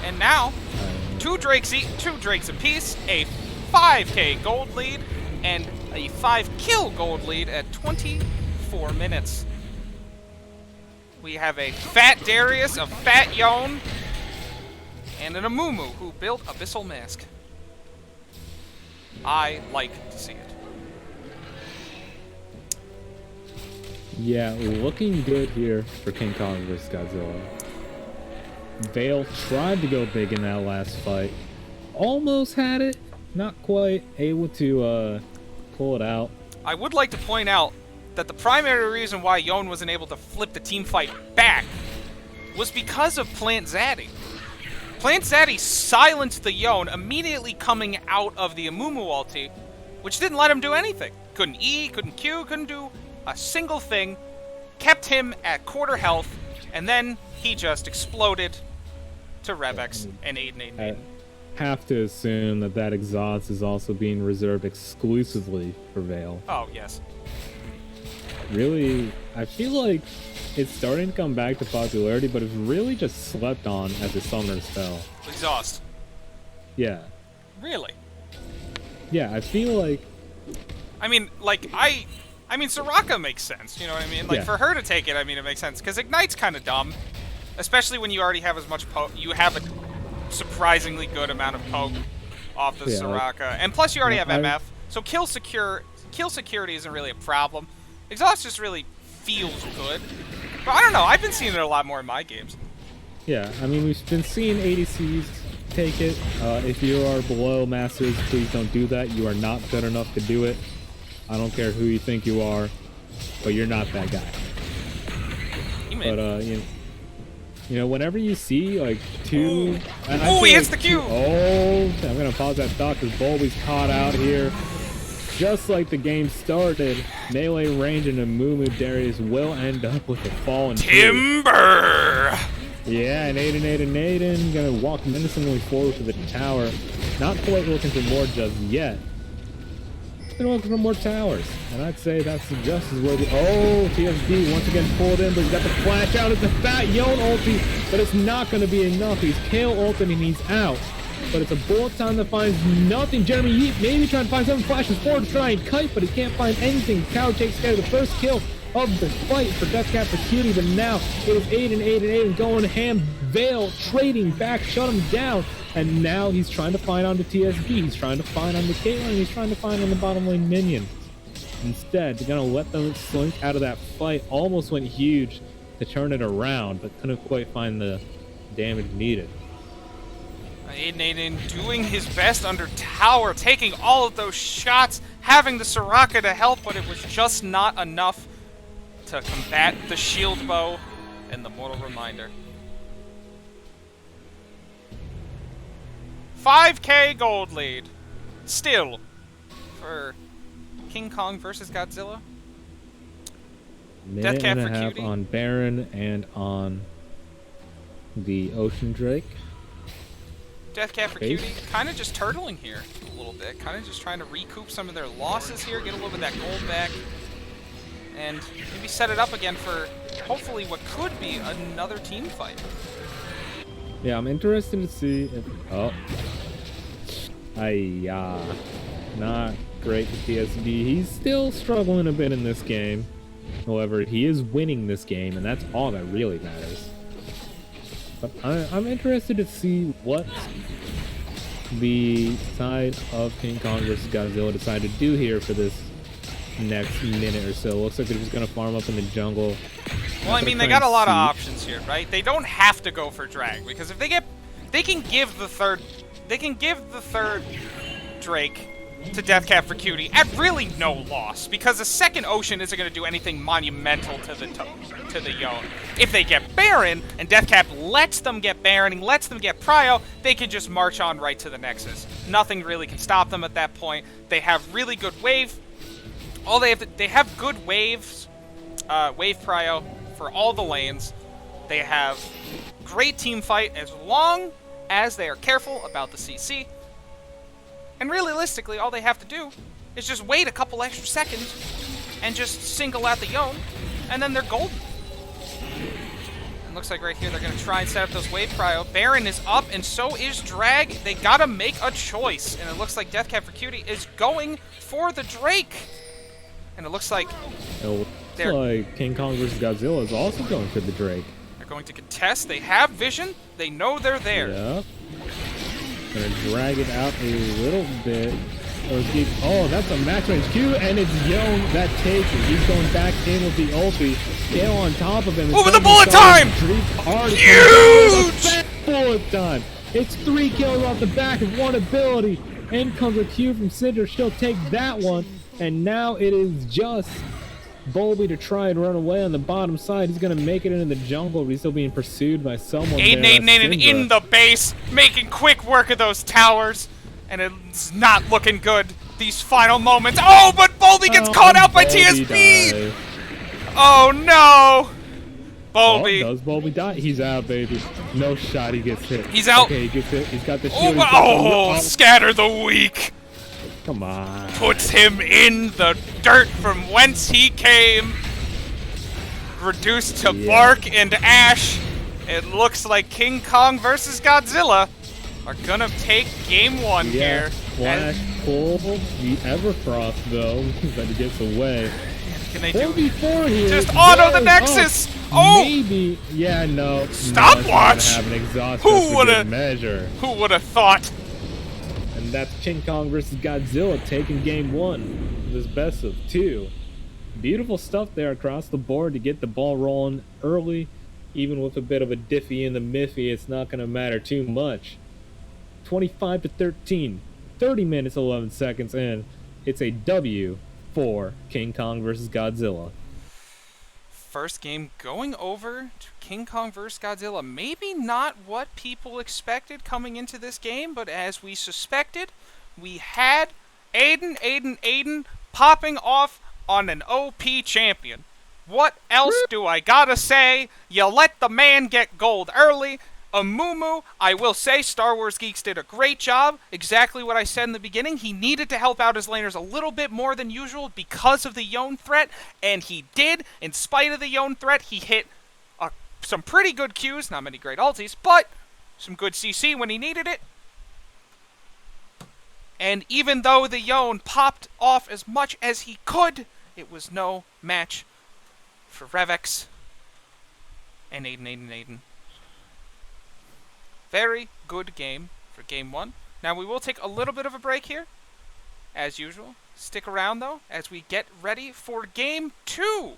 And now, two drakes apiece, a 5k gold lead, and a 5-kill gold lead at 24 minutes. We have a fat Darius, a fat Yone, and an Amumu who built Abyssal Mask. I like to see it. Yeah, looking good here for King Kong vs. Godzilla. Veil tried to go big in that last fight. Almost had it. Not quite able to pull it out. I would like to point out that the primary reason why Yone wasn't able to flip the team fight back was because of Plant Zaddy. Plant Zaddy silenced the Yone immediately coming out of the Amumu ulti, which didn't let him do anything. Couldn't E, couldn't Q, couldn't do a single thing. Kept him at quarter health, and then he just exploded to Revex and Aiden. I have to assume that that exhaust is also being reserved exclusively for Veil. Oh, yes. Really, I feel like it's starting to come back to popularity, but it's really just slept on as a summoner spell. Exhaust. Yeah. Really? Yeah, I feel like... I mean, like, I mean, Soraka makes sense, you know what I mean? Like, Yeah. for her to take it, I mean, it makes sense. Because Ignite's kind of dumb. Especially when you already have as much poke. You have a surprisingly good amount of poke off the Yeah, Soraka. And plus, you already have I- MF. So kill security isn't really a problem. Exhaust just really feels good. But I don't know, I've been seeing it a lot more in my games. Yeah, I mean, we've been seeing ADCs take it. If you are below Masters, please don't do that. You are not good enough to do it. I don't care who you think you are, but you're not that guy. But, you know, whenever you see, like, two... Oh, he hits the Q! Oh, I'm going to pause that thought because Bulby's caught out here. Just like the game started, melee range and Amumu Darius will end up with a fallen Timber! Yeah, and Aiden gonna walk menacingly forward to the tower. Not quite looking for more just yet. Been looking for more towers, and I'd say that's just as worthy. Oh, TSD once again pulled in, but he's got the flash out. It's a fat Yone ulti, but it's not going to be enough. He's Kale ulting and he's out. But it's a bullet time that finds nothing. Jeremy Yeet maybe trying to find something, flashes forward to try and kite, but he can't find anything. Tower takes care of the first kill of the fight for Deathcap for Cutie, but now it is Aiden going ham. Veil trading back, shut him down. And now he's trying to find on the TSB. He's trying to find on the Caitlyn. He's trying to find on the bottom lane minion. Instead, they're going to let them slink out of that fight. Almost went huge to turn it around, but couldn't quite find the damage needed. Aiden doing his best under tower, taking all of those shots, having the Soraka to help, but it was just not enough to combat the shield bow and the Mortal Reminder. 5k gold lead. Still, for King Kong versus Godzilla. Minute Deathcap and a for half Cutie. on Baron and on the Ocean Drake. Deathcap for Base. Cutie, kind of just turtling here a little bit. Kind of just trying to recoup some of their losses here, get a little bit of that gold back, and maybe set it up again for hopefully what could be another team fight. Yeah, I'm interested to see if... Oh. Not great for PSD. He's still struggling a bit in this game. However, he is winning this game, and that's all that really matters. But I'm interested to see what the side of King Kong versus Godzilla decide to do here for this next minute or so. Looks like they're just going to farm up in the jungle. Well, I mean, they got a lot of options here, right? They don't have to go for drag, because if they can give the third Drake to Deathcap for Cutie at really no loss, because the second Ocean isn't going to do anything monumental to the Yone. If they get Baron, and Deathcap lets them get Baron, and lets them get Prio, they can just march on right to the Nexus. Nothing really can stop them at that point. They have really good wave. They have good waves, wave Prio for all the lanes. They have great team fight as long as they are careful about the CC. And realistically, all they have to do is just wait a couple extra seconds and just single out the Yone, and then they're golden. And looks like right here they're going to try and set up those wave prio. Baron is up, and so is Drag. They got to make a choice, and it looks like Deathcap for Cutie is going for the Drake. And it looks like King Kong versus Godzilla is also going for the Drake. They're going to contest. They have vision. They know they're there. Yeah. Gonna drag it out a little bit. Oh, that's a match range Q, and it's Yone that takes it. He's going back in with the ulti. Gale on top of him. Over the bullet time! Huge! Bullet time. It's 3 kills off the back of one ability. In comes a Q from Cinder. She'll take that one. And now it is just Bolby to try and run away on the bottom side. He's going to make it into the jungle, but he's still being pursued by someone there. Aiden in the base, making quick work of those towers. And it's not looking good, these final moments. Oh, but Bolby gets caught out by TSB! Oh, no! Bolby. Oh, does Bolby die? He's out, baby. No shot, he gets hit. He's out. Okay, he gets hit. He's got the shield. Scatter the weak. Come on. Puts him in the dirt from whence he came. Reduced to bark and ash. It looks like King Kong versus Godzilla are gonna take game one here. Flash pull the Everfrost though, but he gets away. Can they do before here? Just auto the Nexus! Maybe. Yeah, no. Stopwatch! Who would have measure? Who would have thought? And that's King Kong versus Godzilla taking game one. This best of 2. Beautiful stuff there across the board to get the ball rolling early. Even with a bit of a diffie in the miffy, it's not going to matter too much. 25-13. 30 minutes, 11 seconds in. It's a W for King Kong versus Godzilla. First game going over to King Kong vs. Godzilla. Maybe not what people expected coming into this game, but as we suspected, we had Aiden popping off on an OP champion. What else do I gotta say? You let the man get gold early. Amumu, I will say Star Wars Geeks did a great job. Exactly what I said in the beginning. He needed to help out his laners a little bit more than usual because of the Yone threat, and he did. In spite of the Yone threat, he hit some pretty good Qs, not many great ultis, but some good CC when he needed it. And even though the Yone popped off as much as he could, it was no match for Revex and Aiden. Very good game for game one. Now we will take a little bit of a break here, as usual. Stick around though, as we get ready for game 2.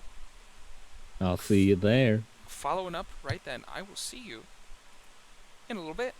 I'll see you there. Following up right then. I will see you in a little bit.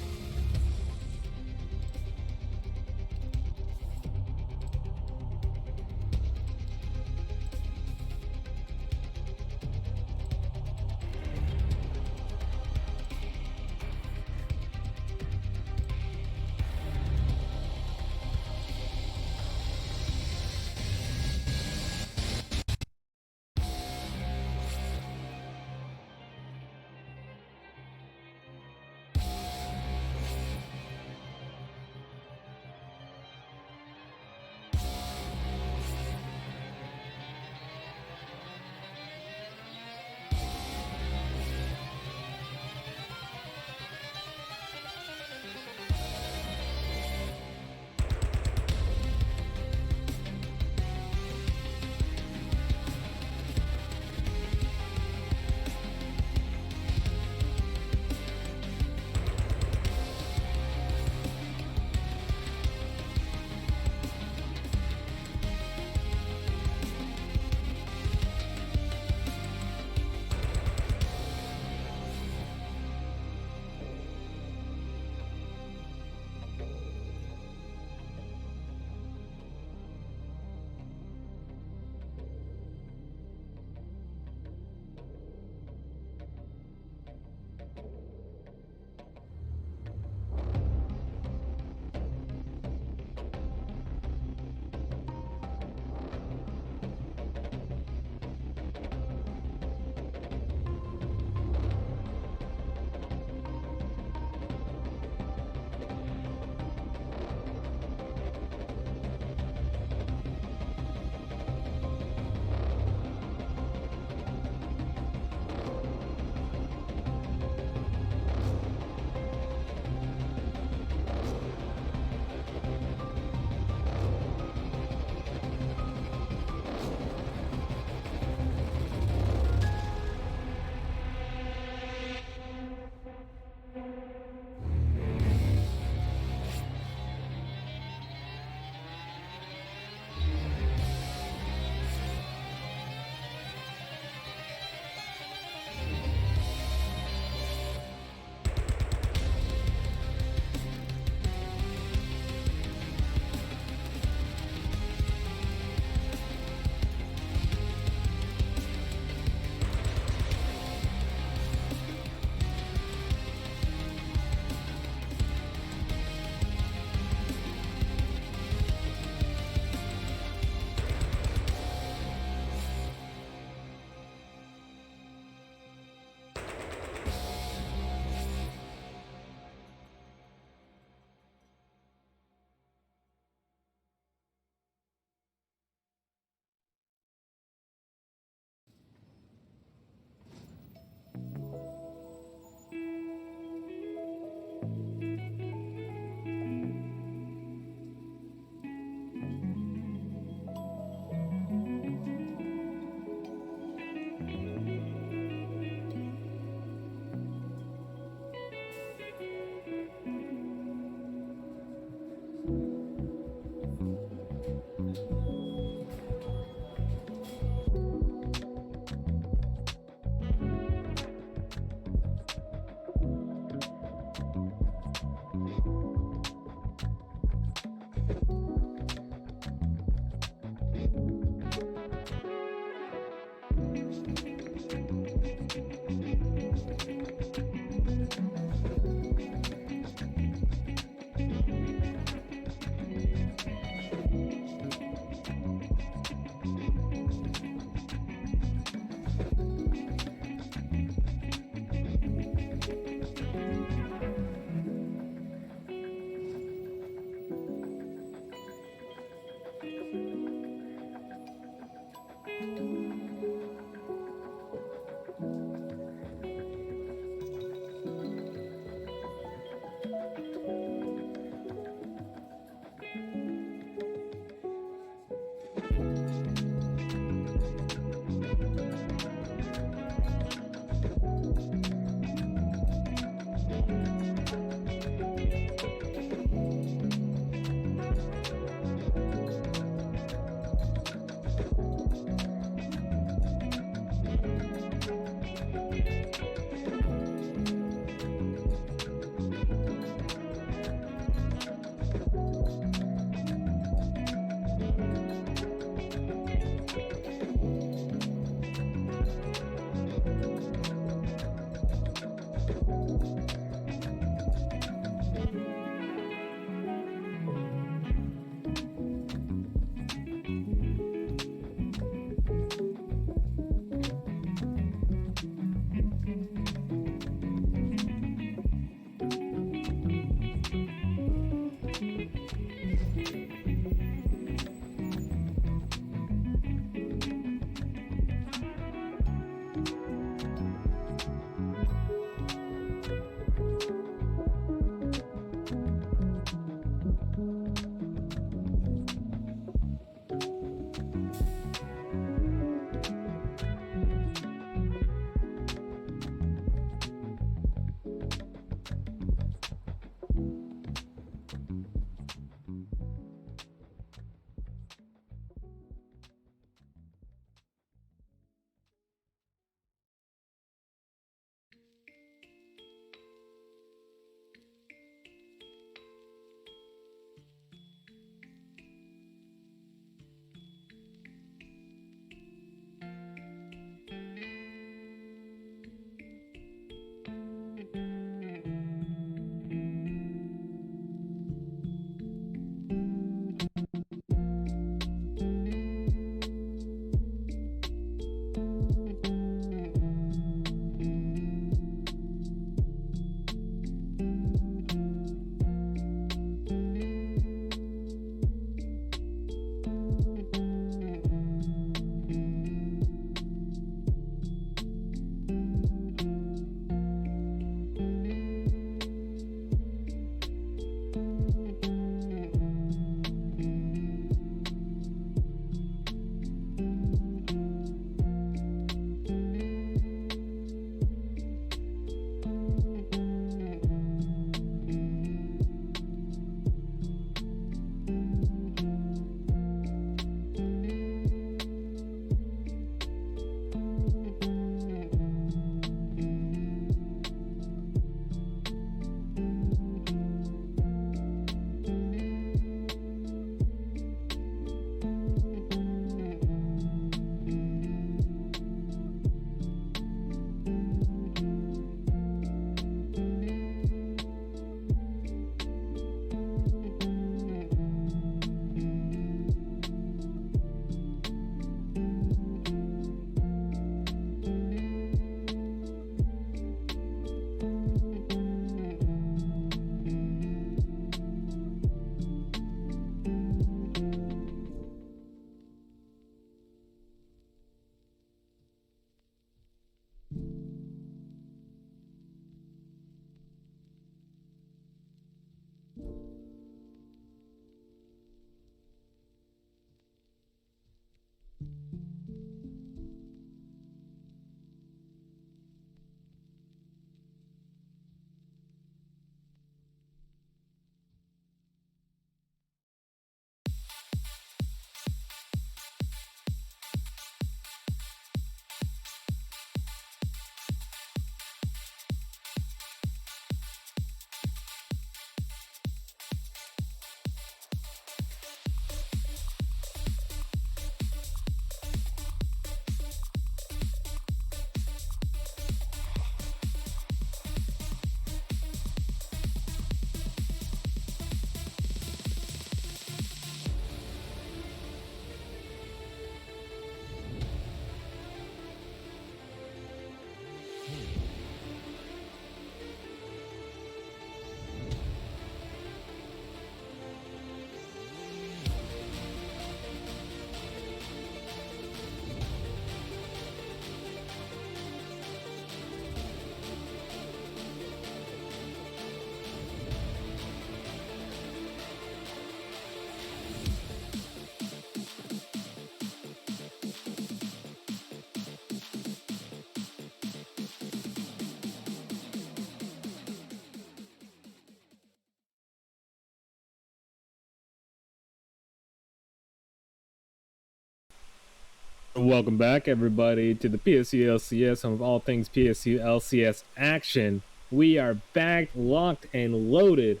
Welcome back, everybody, to the PSU LCS, home of all things PSU LCS action. We are back, locked, and loaded,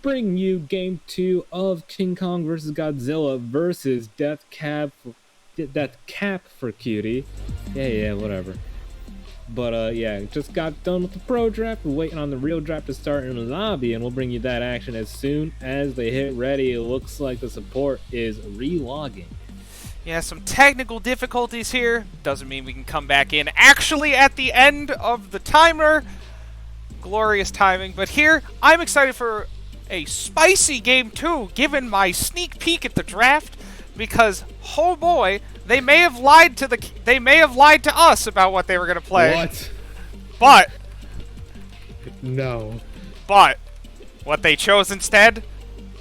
bringing you Game 2 of King Kong vs. Godzilla versus Deathcap for Cutie. Yeah, whatever. But, yeah, just got done with the pro draft. We're waiting on the real draft to start in the lobby, and we'll bring you that action as soon as they hit ready. It looks like the support is re-logging. Yeah, some technical difficulties here. Doesn't mean we can come back in actually at the end of the timer. Glorious timing. But here, I'm excited for a spicy Game 2, given my sneak peek at the draft, because, oh boy, they may have lied to us about what they were going to play. What? But No. But what they chose instead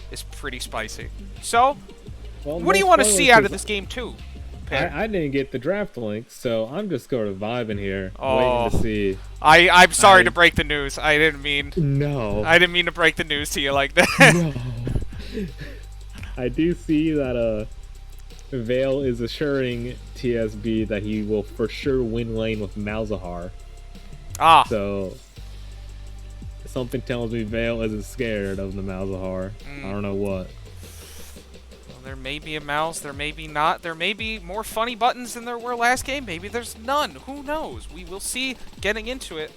is pretty spicy. So, Well, what do you want to see out of this Game 2? I didn't get the draft link, so I'm just sort of vibing here, Oh. waiting to see. I'm sorry to break the news. I didn't mean No. to break the news to you like that. No. I do see that Vale is assuring TSB that he will for sure win lane with Malzahar. Ah. So something tells me Vale isn't scared of the Malzahar. I don't know what. Well, there may be a mouse, there may be not. There may be more funny buttons than there were last game. Maybe there's none. Who knows? We will see getting into it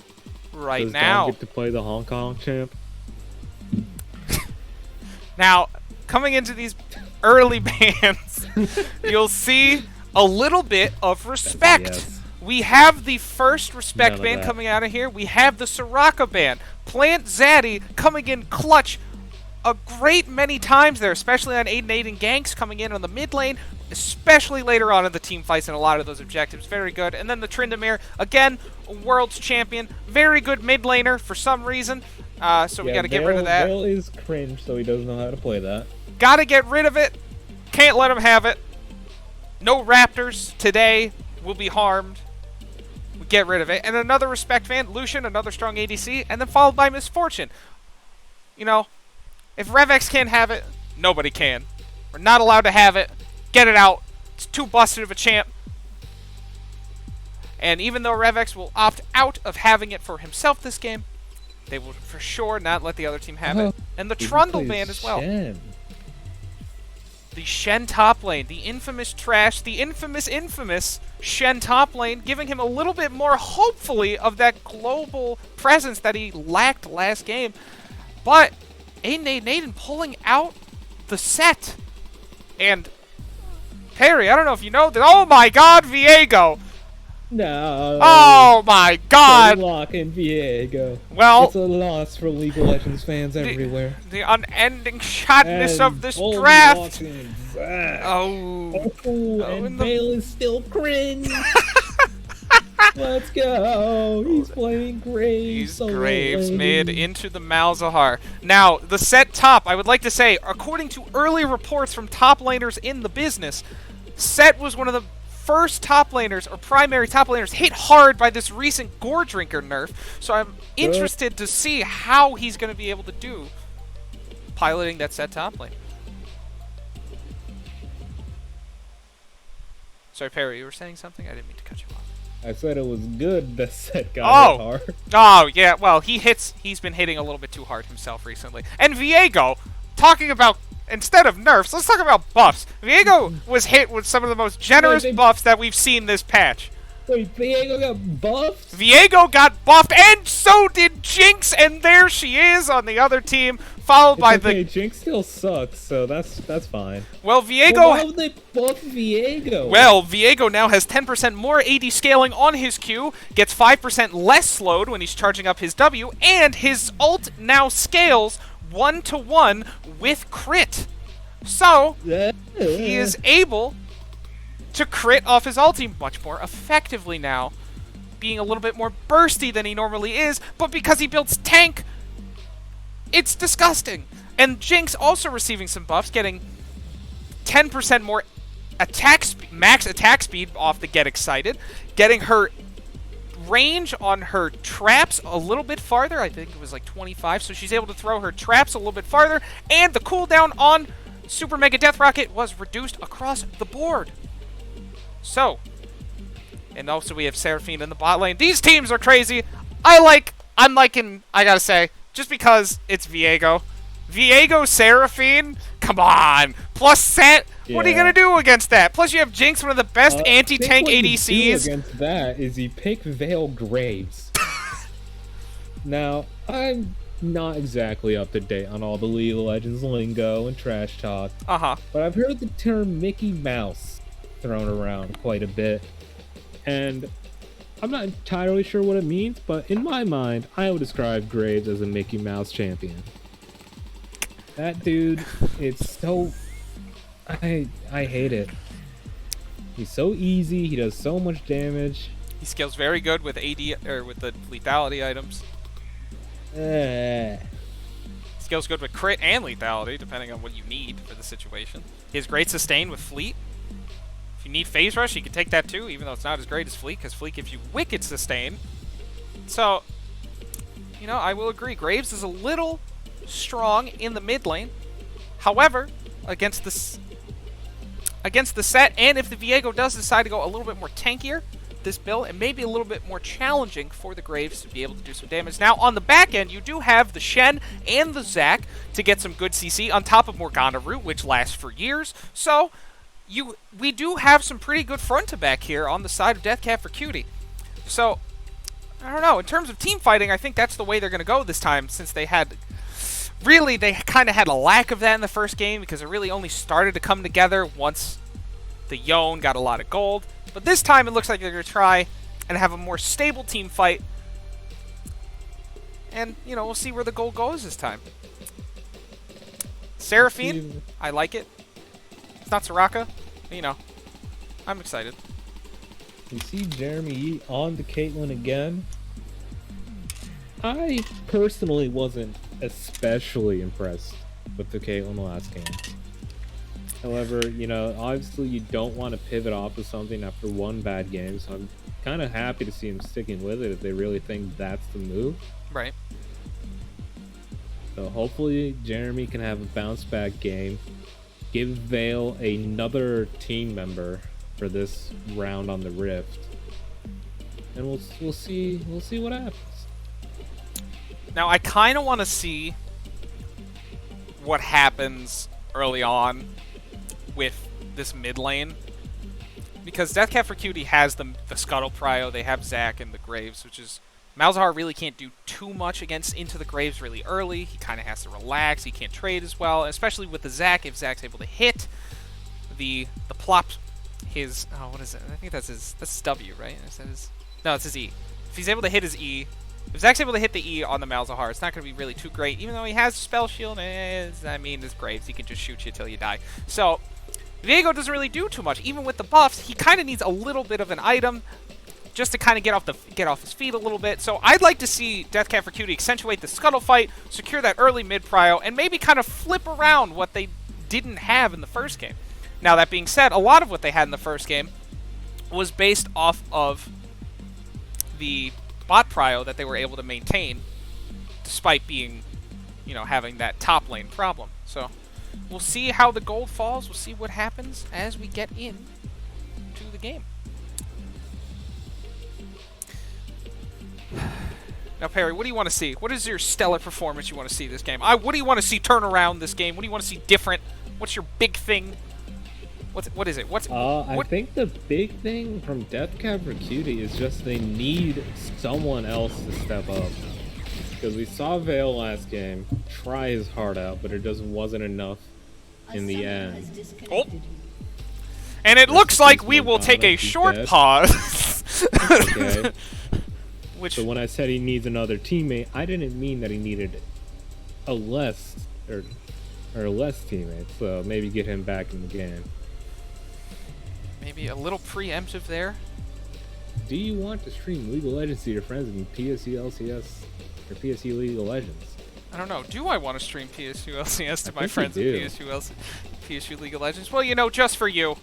right Does now. Dom get to play the Hong Kong champ? Now, coming into these early bans, you'll see a little bit of respect. Yes. We have the first respect None of ban that. coming out of here. We have the Soraka ban. Plant Zaddy coming in clutch a great many times there, especially on 8 and 8 and ganks coming in on the mid lane, especially later on in the team fights and a lot of those objectives. Very good. And then the Tryndamere, again, a world's champion. Very good mid laner for some reason. So we got to get rid of that. Vale is cringe, so he doesn't know how to play that. Got to get rid of it. Can't let him have it. No Raptors today will be harmed. We get rid of it. And another respect fan, Lucian, another strong ADC, and then followed by Misfortune. You know, if Revex can't have it, nobody can. We're not allowed to have it. Get it out. It's too busted of a champ. And even though Revex will opt out of having it for himself this game, they will for sure not let the other team have it. And the Trundle ban as well. Shen. The Shen top lane, the infamous trash, the infamous Shen top lane, giving him a little bit more, hopefully, of that global presence that he lacked last game. But Aiden pulling out the set. And Perry, I don't know if you know that. Oh my god, Viego! No. Oh my god! Lock in Viego. Well, It's a loss for League of Legends fans everywhere. the unending shotness And of this Boldy draft. walks in. Zah. Oh. And in the- Vale is still cringe. Let's go. He's playing Graves. He's so Graves late. mid into the Malzahar. Now, the set top, I would like to say, according to early reports from top laners in the business, Set was one of the first top laners, or primary top laners, hit hard by this recent Gore Drinker nerf. So I'm interested to see how he's going to be able to do piloting that Set top lane. Sorry, Perry, you were saying something? I didn't mean to cut you off. I said it was good that Set got hit hard. Oh, yeah, well, he's been hitting a little bit too hard himself recently. And Viego, talking about, instead of nerfs, let's talk about buffs. Viego was hit with some of the most generous buffs that we've seen this patch. Wait, Viego got buffed? Viego got buffed, and so did Jinx, and there she is on the other team, followed by Okay, Jinx still sucks, so that's fine. Well, Viego... Well, why would they buff Viego? Well, Viego now has 10% more AD scaling on his Q, gets 5% less slowed when he's charging up his W, and his ult now scales 1-to-1 with crit. So, he is able to crit off his ulti much more effectively now, being a little bit more bursty than he normally is, but because he builds tank, it's disgusting. And Jinx also receiving some buffs, getting 10% more max attack speed off the Get Excited, getting her range on her traps a little bit farther. I think it was like 25, so she's able to throw her traps a little bit farther, and the cooldown on Super Mega Death Rocket was reduced across the board. So, and also we have Seraphine in the bot lane. These teams are crazy. I'm liking, I gotta say, just because it's Viego. Viego, Seraphine, come on. Plus Set, what are you gonna do against that? Plus you have Jinx, one of the best anti-tank ADCs. What you do against that is you pick Veil Graves. Now, I'm not exactly up to date on all the League of Legends lingo and trash talk. But I've heard the term Mickey Mouse thrown around quite a bit. And I'm not entirely sure what it means, but in my mind, I would describe Graves as a Mickey Mouse champion. That dude, it's so... I hate it. He's so easy, he does so much damage. He scales very good with AD, or with the lethality items. Scales good with crit and lethality, depending on what you need for the situation. He has great sustain with Fleet. If you need Phase Rush, you can take that too, even though it's not as great as Fleet, because Fleet gives you wicked sustain. So, you know, I will agree. Graves is a little strong in the mid lane. However, against the set, and if the Viego does decide to go a little bit more tankier, this build, it may be a little bit more challenging for the Graves to be able to do some damage. Now, on the back end, you do have the Shen and the Zac to get some good CC on top of Morgana Root, which lasts for years. So, we do have some pretty good front to back here on the side of Deathcap for Cutie. So, I don't know. In terms of team fighting, I think that's the way they're going to go this time, since they had... Really, they kind of had a lack of that in the first game, because it really only started to come together once the Yone got a lot of gold. But this time, it looks like they're going to try and have a more stable team fight. And, you know, we'll see where the gold goes this time. Seraphine, I like it. It's not Soraka, but, you know, I'm excited. You see Jeremy Yee on the Caitlyn again. I personally wasn't especially impressed with the Caitlyn last game. However, you know, obviously you don't want to pivot off of something after one bad game, so I'm kind of happy to see him sticking with it if they really think that's the move. Right. So hopefully Jeremy can have a bounce back game, give Vale another team member for this round on the Rift, and we'll see what happens. Now I kind of want to see what happens early on with this mid lane, because Deathcap for Cutie has the Scuttle Prio, they have Zac and the Graves, which is Malzahar really can't do too much into the Graves really early. He kind of has to relax. He can't trade as well, especially with the Zac. If Zac's able to hit the plop, his what is it? I think that's his W, right? Is that his? No, it's his E. If he's able to hit his E, if Zac's able to hit the E on the Malzahar, it's not going to be really too great. Even though he has Spell Shield, I mean, it's Graves. He can just shoot you till you die. So Viego doesn't really do too much. Even with the buffs, he kind of needs a little bit of an item just to kind of get off his feet a little bit. So I'd like to see Deathcap for Cutie accentuate the Scuttle fight, secure that early mid prio, and maybe kind of flip around what they didn't have in the first game. Now, that being said, a lot of what they had in the first game was based off of the bot prio that they were able to maintain, despite being, you know, having that top lane problem. So we'll see how the gold falls. We'll see what happens as we get in to the game. Now, Perry, what do you want to see? What is your stellar performance you want to see this game? What do you want to see turn around this game? What do you want to see different? What's your big thing? What is it? I think the big thing from Deathcap for Cutie is just they need someone else to step up. Because we saw Vale last game try his heart out, but it just wasn't enough in the end. Oh. And it looks like we will take a short pause. Okay. So when I said he needs another teammate, I didn't mean that he needed a less teammate. So maybe get him back in the game. Maybe a little preemptive there. Do you want to stream League of Legends to your friends in PSU LCS or PSU League of Legends? I don't know. Do I want to stream PSU LCS to my friends in PSU League of Legends? Well, you know, just for you.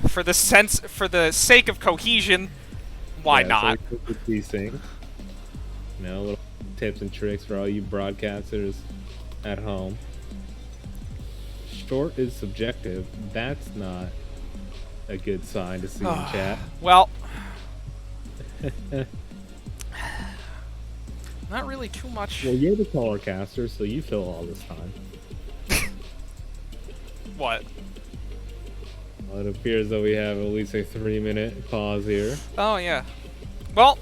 For the sake of cohesion, why not? So these things. You know, little tips and tricks for all you broadcasters at home. Short is subjective. That's not a good sign to see in chat. Well, not really too much. Well, you're the caller caster, so you fill all this time. What? Well, it appears that we have at least a 3-minute pause here. Oh, yeah. Well,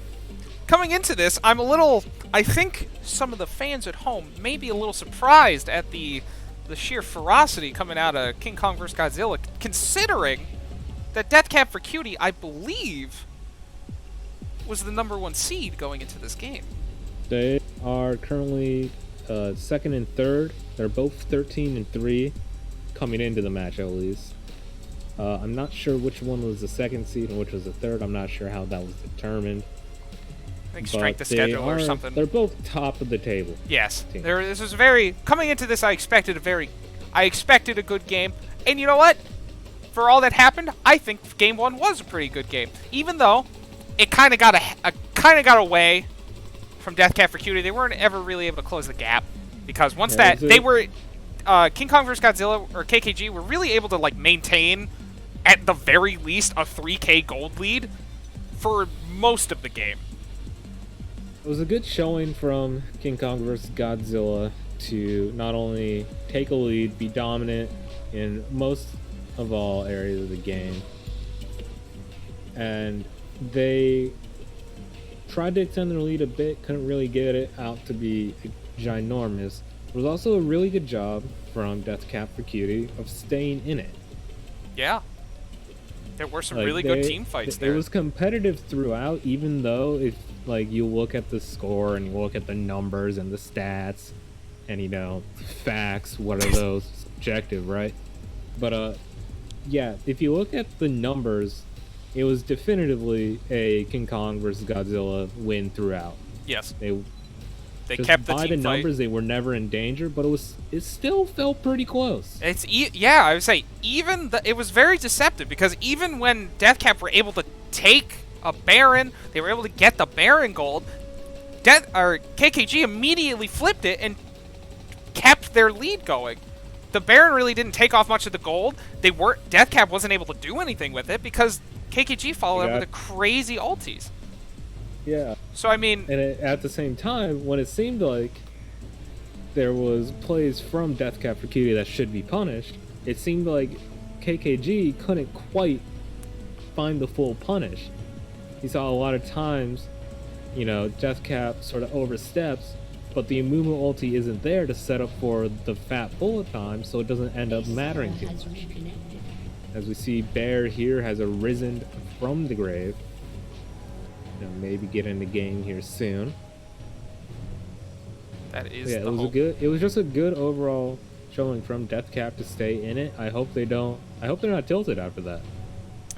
coming into this, I think some of the fans at home may be a little surprised at the sheer ferocity coming out of King Kong vs. Godzilla, considering that Deathcap for Cutie, I believe, was the #1 seed going into this game. They are currently second and third. They're both 13-3 coming into the match, at least. I'm not sure which one was the second seed and which was the third. I'm not sure how that was determined. I think strength of schedule or something. They're both top of the table. Yes. Team. This was coming into this, I expected a good game. And you know what? For all that happened, I think game 1 was a pretty good game. Even though it kind of got away from Deathcap for Cutie. They weren't ever really able to close the gap because once they were King Kong vs. Godzilla or KKG were really able to like maintain at the very least a 3K gold lead for most of the game. It was a good showing from King Kong vs. Godzilla to not only take a lead, be dominant in most of all areas of the game, and they tried to extend their lead a bit, couldn't really get it out to be ginormous. It was also a really good job from Deathcap for Cutie of staying in it. Yeah. There were some really good team fights there. It was competitive throughout, even though if like you look at the score and you look at the numbers and the stats and facts, what are those? Subjective, right? But yeah, if you look at the numbers, it was definitively a King Kong versus Godzilla win throughout. Yes. They just kept the by team the numbers, they were never in danger, but it still felt pretty close. Yeah, I would say it was very deceptive because even when Deathcap were able to take a Baron, they were able to get the Baron gold. KKG immediately flipped it and kept their lead going. The Baron really didn't take off much of the gold. Deathcap wasn't able to do anything with it because KKG followed up with a crazy ultis. Yeah. So I mean, and at the same time, when it seemed like there was plays from Deathcap for Cutie that should be punished, it seemed like KKG couldn't quite find the full punish. You saw a lot of times, Deathcap sort of oversteps, but the Amumu ulti isn't there to set up for the fat bullet time, so it doesn't end up mattering too much. As we see, Bear here has arisen from the grave. Maybe get in the game here soon. That is it was just a good overall showing from Deathcap to stay in it. I hope they're not tilted after that.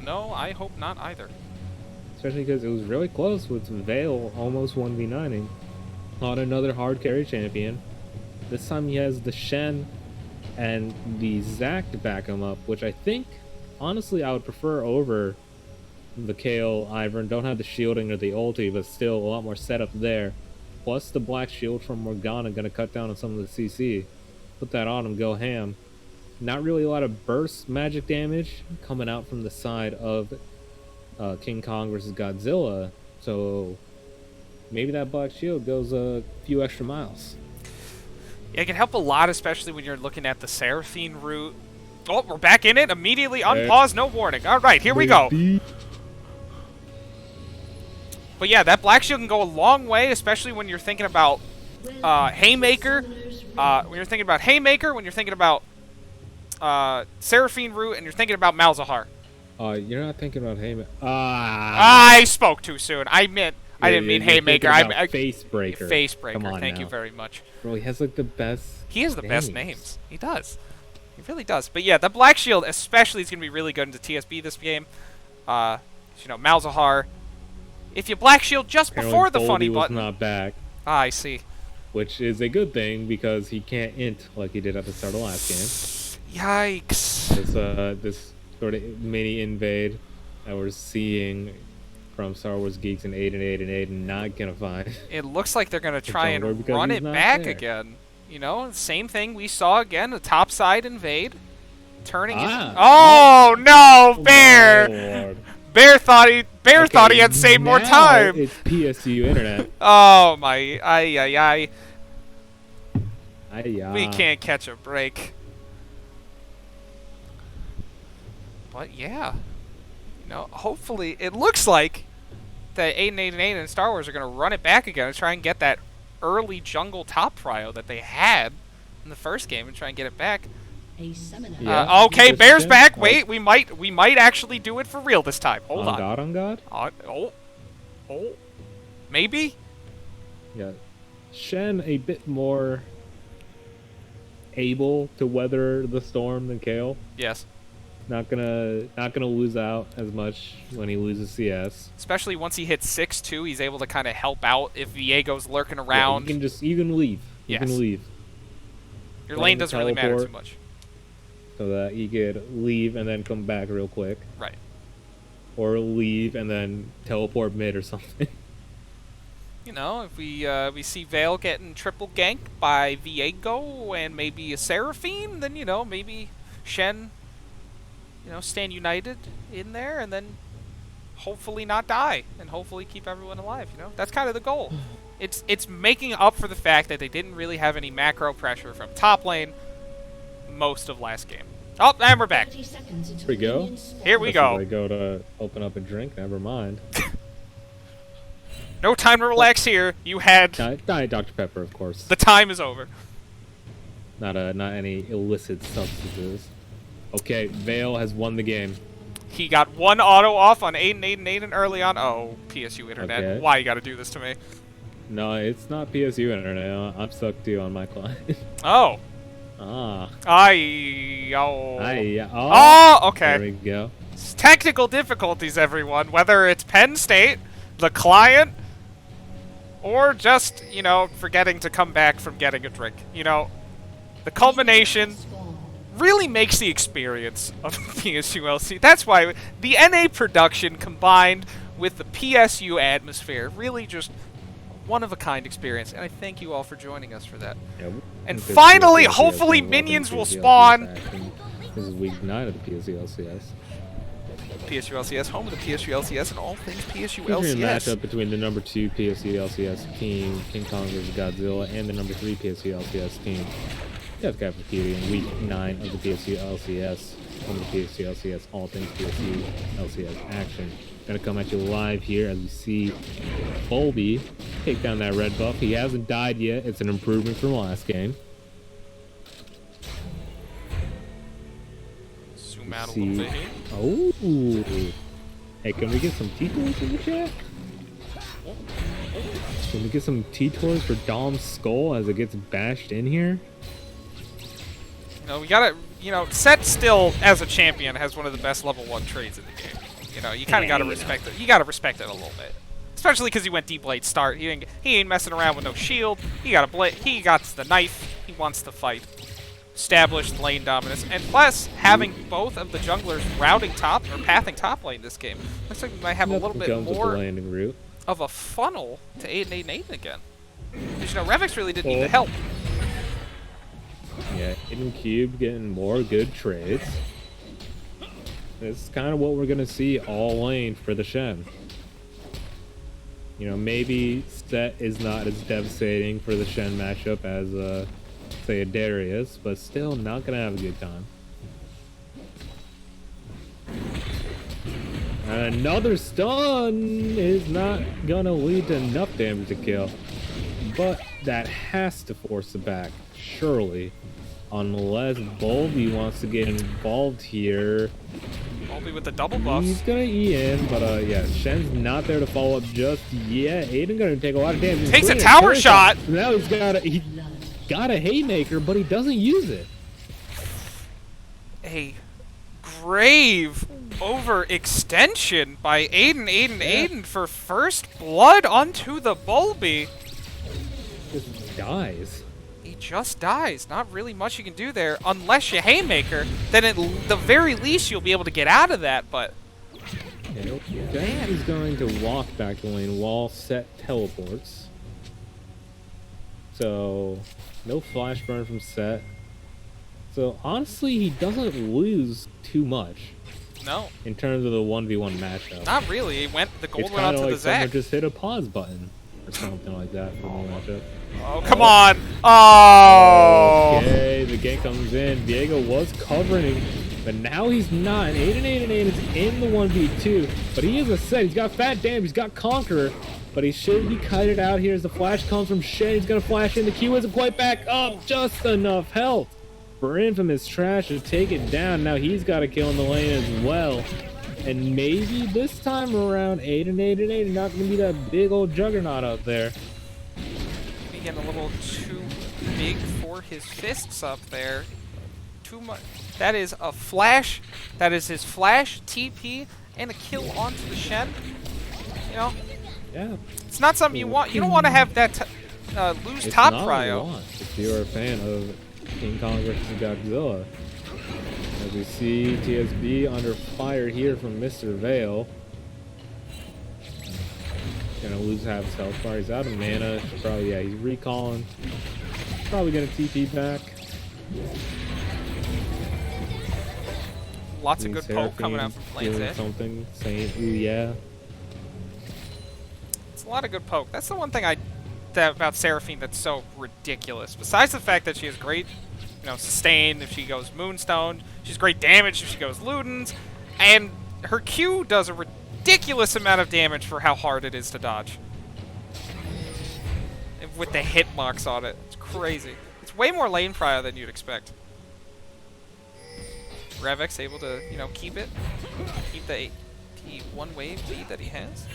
No, I hope not either. Especially because it was really close with Vale almost 1v9ing on another hard carry champion. This time he has the Shen and the Zac to back him up, which I think, honestly, I would prefer over the KO Ivern. Don't have the shielding or the ulti, but still a lot more setup there. Plus the black shield from Morgana gonna cut down on some of the CC. Put that on him, go ham. Not really a lot of burst magic damage coming out from the side of King Kong versus Godzilla, so maybe that black shield goes a few extra miles. Yeah, it can help a lot, especially when you're looking at the Seraphine route. Oh, we're back in it. Immediately unpause, no warning. All right, here we go. But yeah, that black shield can go a long way, especially when you're thinking about Haymaker. When you're thinking about Haymaker, when you're thinking about Seraphine route, and you're thinking about Malzahar. You're not thinking about Haymaker. I spoke too soon. I didn't mean Haymaker. I Facebreaker. Facebreaker. Come on Thank now. you very much. Bro, he has like the best. He has the best names. He does. He really does. But yeah, the black shield especially is going to be really good into TSB this game. Malzahar. If you black shield just before the funny button. Was not back. I see. Which is a good thing because he can't int like he did at the start of the last game. Yikes. This sort of mini invade that we're seeing from Star Wars Geeks and 8 and not gonna find. It looks like they're gonna try and run it back again. Same thing we saw again, the top side invade. Turning his... Ah. Oh, no, Bear! Lord. Bear thought he Okay, had saved more now time. It's PSU internet. Oh, my... Ay. Ay-ya. We can't catch a break. But, yeah. You know, hopefully... It looks like that 8-8 and Star Wars are going to run it back again and try and get that early jungle top prio that they had in the first game and try and get it back. Yeah, Okay, this Bear's is back. it. Wait, we might actually do it for real this time. Hold on. God, on God? Oh. Maybe? Yeah. Shen a bit more able to weather the storm than Kale. Yes. Not gonna lose out as much when he loses CS. Especially once he hits 6-2, he's able to kind of help out if Viego's lurking Yeah, around. you can leave. You Yes. can leave. Your lane doesn't really matter teleport. too much. So that you could leave and then come back real quick. Right. Or leave and then teleport mid or something. You know, if we see Vale getting triple ganked by Viego and maybe a Seraphine, then, you know, maybe Shen, you know, stand united in there and then hopefully not die and hopefully keep everyone alive, you know? That's kind of the goal. It's making up for the fact that they didn't really have any macro pressure from top lane most of last game. Oh, and we're back. Here we go. Here we go. I go to open up a drink. Never mind. No time to relax here. You had... Diet Dr. Pepper, of course. The time is over. Not any illicit substances. Okay, Vale has won the game. He got one auto off on Aiden early on. Oh, PSU internet. Okay. Why you gotta do this to me? No, it's not PSU internet. I'm stuck too on my client. Oh. Oh. Okay. There we go. It's technical difficulties, everyone. Whether it's Penn State, the client, or just, you know, forgetting to come back from getting a drink. You know, the culmination really makes the experience of PSULC. That's why the NA production combined with the PSU atmosphere really just one-of-a-kind experience. And I thank you all for joining us for that. Yeah, And this is finally, PSU hopefully, LCS, minions will PSU spawn. action. This is week 9 of the PSU LCS. PSU LCS, home of the PSU LCS, and all things PSU Featuring a LCS. matchup between the number 2 PSU LCS team, King Kong vs. Godzilla, and the number 3 PSU LCS team, Deathcap for Cutie, in week 9 of the PSU LCS. Home of the PSU LCS, all things PSU LCS action. Gonna come at you live here as we see Bolby take down that red buff. He hasn't died yet. It's an improvement from last game. Zoom out a little bit here. Oh. Hey, can we get some T-Toys in the chat? Can we get some T-Toys for Dom's skull as it gets bashed in here? You know, we gotta, you know, Set still, as a champion, has one of the best level 1 trades in the game. You know, you kind of gotta respect it. You gotta respect it a little bit. Especially because he went deep blade start. He ain't messing around with no shield. He got a blade. He got the knife. He wants to fight. Established lane dominance, and plus having both of the junglers routing top or pathing top lane this game. Looks like we might have a little bit Comes with the more landing route. of a funnel to 8-8-8 again. Because, you know, Revix really didn't need the help. Yeah, Hidden Cube getting more good trades. This is kind of what we're gonna see all lane for the Shen. You know, maybe Set is not as devastating for the Shen matchup as say a Darius, but still not gonna have a good time. Another stun is not gonna lead to enough damage to kill, but that has to force it back, surely. Unless Bolby wants to get involved here. Bolby with the double buffs. He's gonna E in, but yeah, Shen's not there to follow up just yet. Aiden gonna take a lot of damage. Takes a including tower shot. Now he's got a haymaker, but he doesn't use it. A grave overextension by Aiden for first blood onto the Bolby. Just dies. He just dies. Not really much you can do there unless you haymaker. Then at the very least you'll be able to get out of that, but... Then he's going to walk back the lane while Set teleports. So, no flash burn from Set. So honestly, he doesn't lose too much No, in terms of the 1v1 matchup. not really. The gold It's went kind out of to like the someone Zac. just hit a pause button or something like that for the matchup. Oh, come on. Oh. Okay, the gank comes in. Viego was covering him, but now he's not. And 8 is in the 1v2, but he is a set. He's got Fat Damn, he's got Conqueror, but he should be kited out here as the flash comes from Shen. He's gonna flash in. The Q isn't quite back up. Just enough health for Infamous Trash to take it down. Now he's got a kill in the lane as well. And maybe this time around, 8 are not gonna be that big old juggernaut out there. Getting a little too big for his fists up there. Too much. That is a flash. That is his flash, TP, and a kill onto the Shen. You know, Yeah. it's not something you want. You don't want to have that lose It's top not what you prio. want if you're a fan of King Kong versus Godzilla. As we see TSB under fire here from Mr. Vale. Gonna lose half his health bar. He's out of mana. Should probably, yeah, he's recalling. Probably gonna TP back. Lots of good poke coming out from lanes doing there. something, saying, ooh, yeah. It's a lot of good poke. That's the one thing about Seraphine that's so ridiculous. Besides the fact that she has great, sustain if she goes Moonstone. She's great damage if she goes Ludens. And her Q does a ridiculous amount of damage for how hard it is to dodge. And with the hitbox on it. It's crazy. It's way more lane prio than you'd expect. Revex able to, keep it. Keep the one wave lead that he has.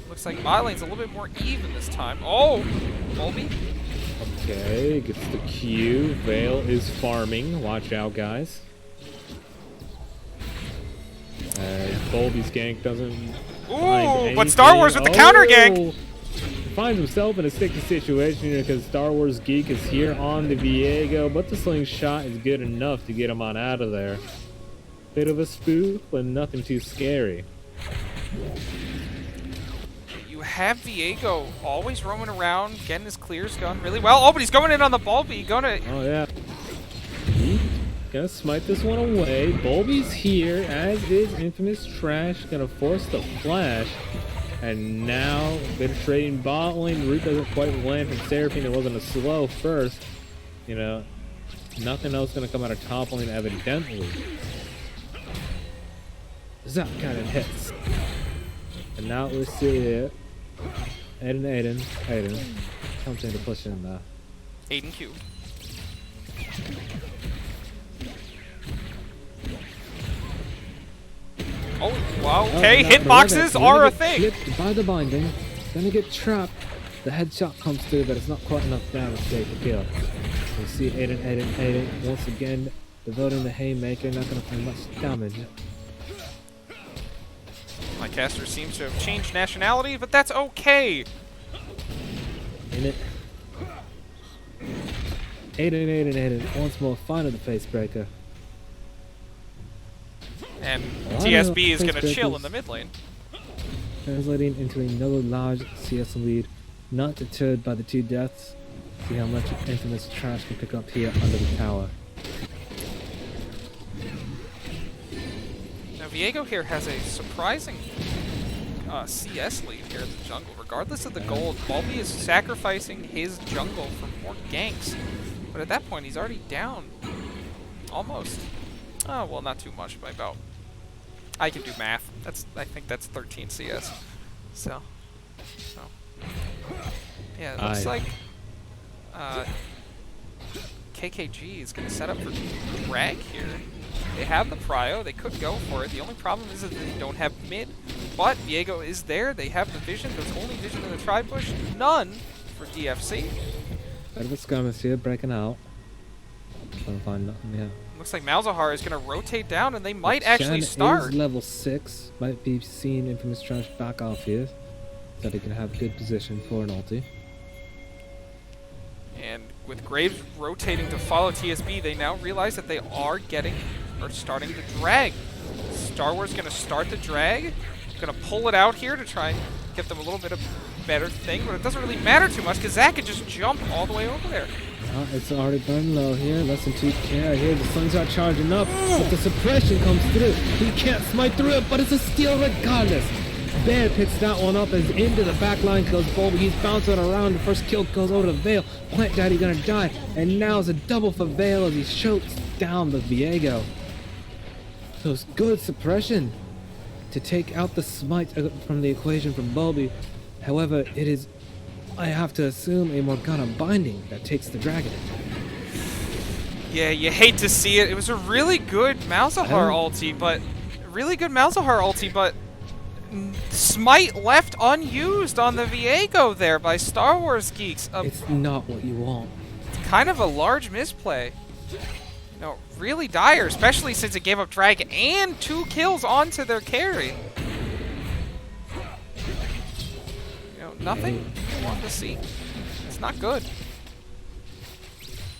Looks like my lane's a little bit more even this time. Oh! Volby? Okay, gets the Q. Vale is farming. Watch out, guys. Volby's gank doesn't find Ooh, but Star Wars with the counter gank! Finds himself in a sticky situation because Star Wars Geek is here on the Viego, but the slingshot is good enough to get him on out of there. Bit of a spook, but nothing too scary. You have Viego always roaming around, getting his clears going really well. Oh, but he's going in on the Bulby. Oh, yeah. He's gonna smite this one away. Bulby's here, as is Infamous Trash. Gonna force the flash. And now, been trading bot lane. Root doesn't quite land from Seraphine. It wasn't a slow first. Nothing else gonna come out of top lane, evidently. Zap kind of hits. And now we see it. Aiden. Something to push in there. Aiden Q. Oh, wow. Okay, hitboxes are a thing. Flipped by the binding. Gonna get trapped. The headshot comes through, but it's not quite enough damage to take the kill. We see Aiden once again devoting the haymaker. Not gonna find much damage. My caster seems to have changed nationality, but that's okay. In it. Aiden. Once more, finding the face breaker. And TSB is going to chill in the mid lane. Translating into another large CS lead. Not deterred by the 2 deaths. See how much Infamous Trash can pick up here under the tower. Now, Viego here has a surprising CS lead here in the jungle. Regardless of the gold, Bulby is sacrificing his jungle for more ganks. But at that point, he's already down. Almost. Oh, well, not too much by about. I can do math. I think that's 13 CS. So. Yeah, it looks like KKG is going to set up for drag here. They have the prio. They could go for it. The only problem is that they don't have mid. But Viego is there. They have the vision. There's only vision in the tri-push. None for DFC. Bit of a skirmish here, breaking out. Trying to find nothing yet. Looks like Malzahar is going to rotate down, and they might actually start. Is level 6. Might be seeing Infamous Trash back off here. So they can have good position for an ulti. And with Graves rotating to follow TSB, they now realize that they are starting to drag. Star Wars going to start the drag. Going to pull it out here to try and get them a little bit of better thing, but it doesn't really matter too much because Zac can just jump all the way over there. It's already burned low here. Less than 2k. Here the slingshot charging up, but the suppression comes through. He can't smite through it, but it's a steal regardless. Bear picks that one up as into the back line goes Bulby. He's bouncing around. The first kill goes over to Vale. Plant Daddy gonna die. And now it's a double for Vale as he chokes down the Viego. So it's good suppression to take out the smite from the equation from Bulby. However, it is, I have to assume, a Morgana binding that takes the dragon. Yeah, you hate to see it. It was a really good Malzahar ulti, but smite left unused on the Viego there by Star Wars Geeks. It's not what you want. It's kind of a large misplay. You know, really dire, especially since it gave up drag and 2 kills onto their carry. You know, nothing you want to see. It's not good.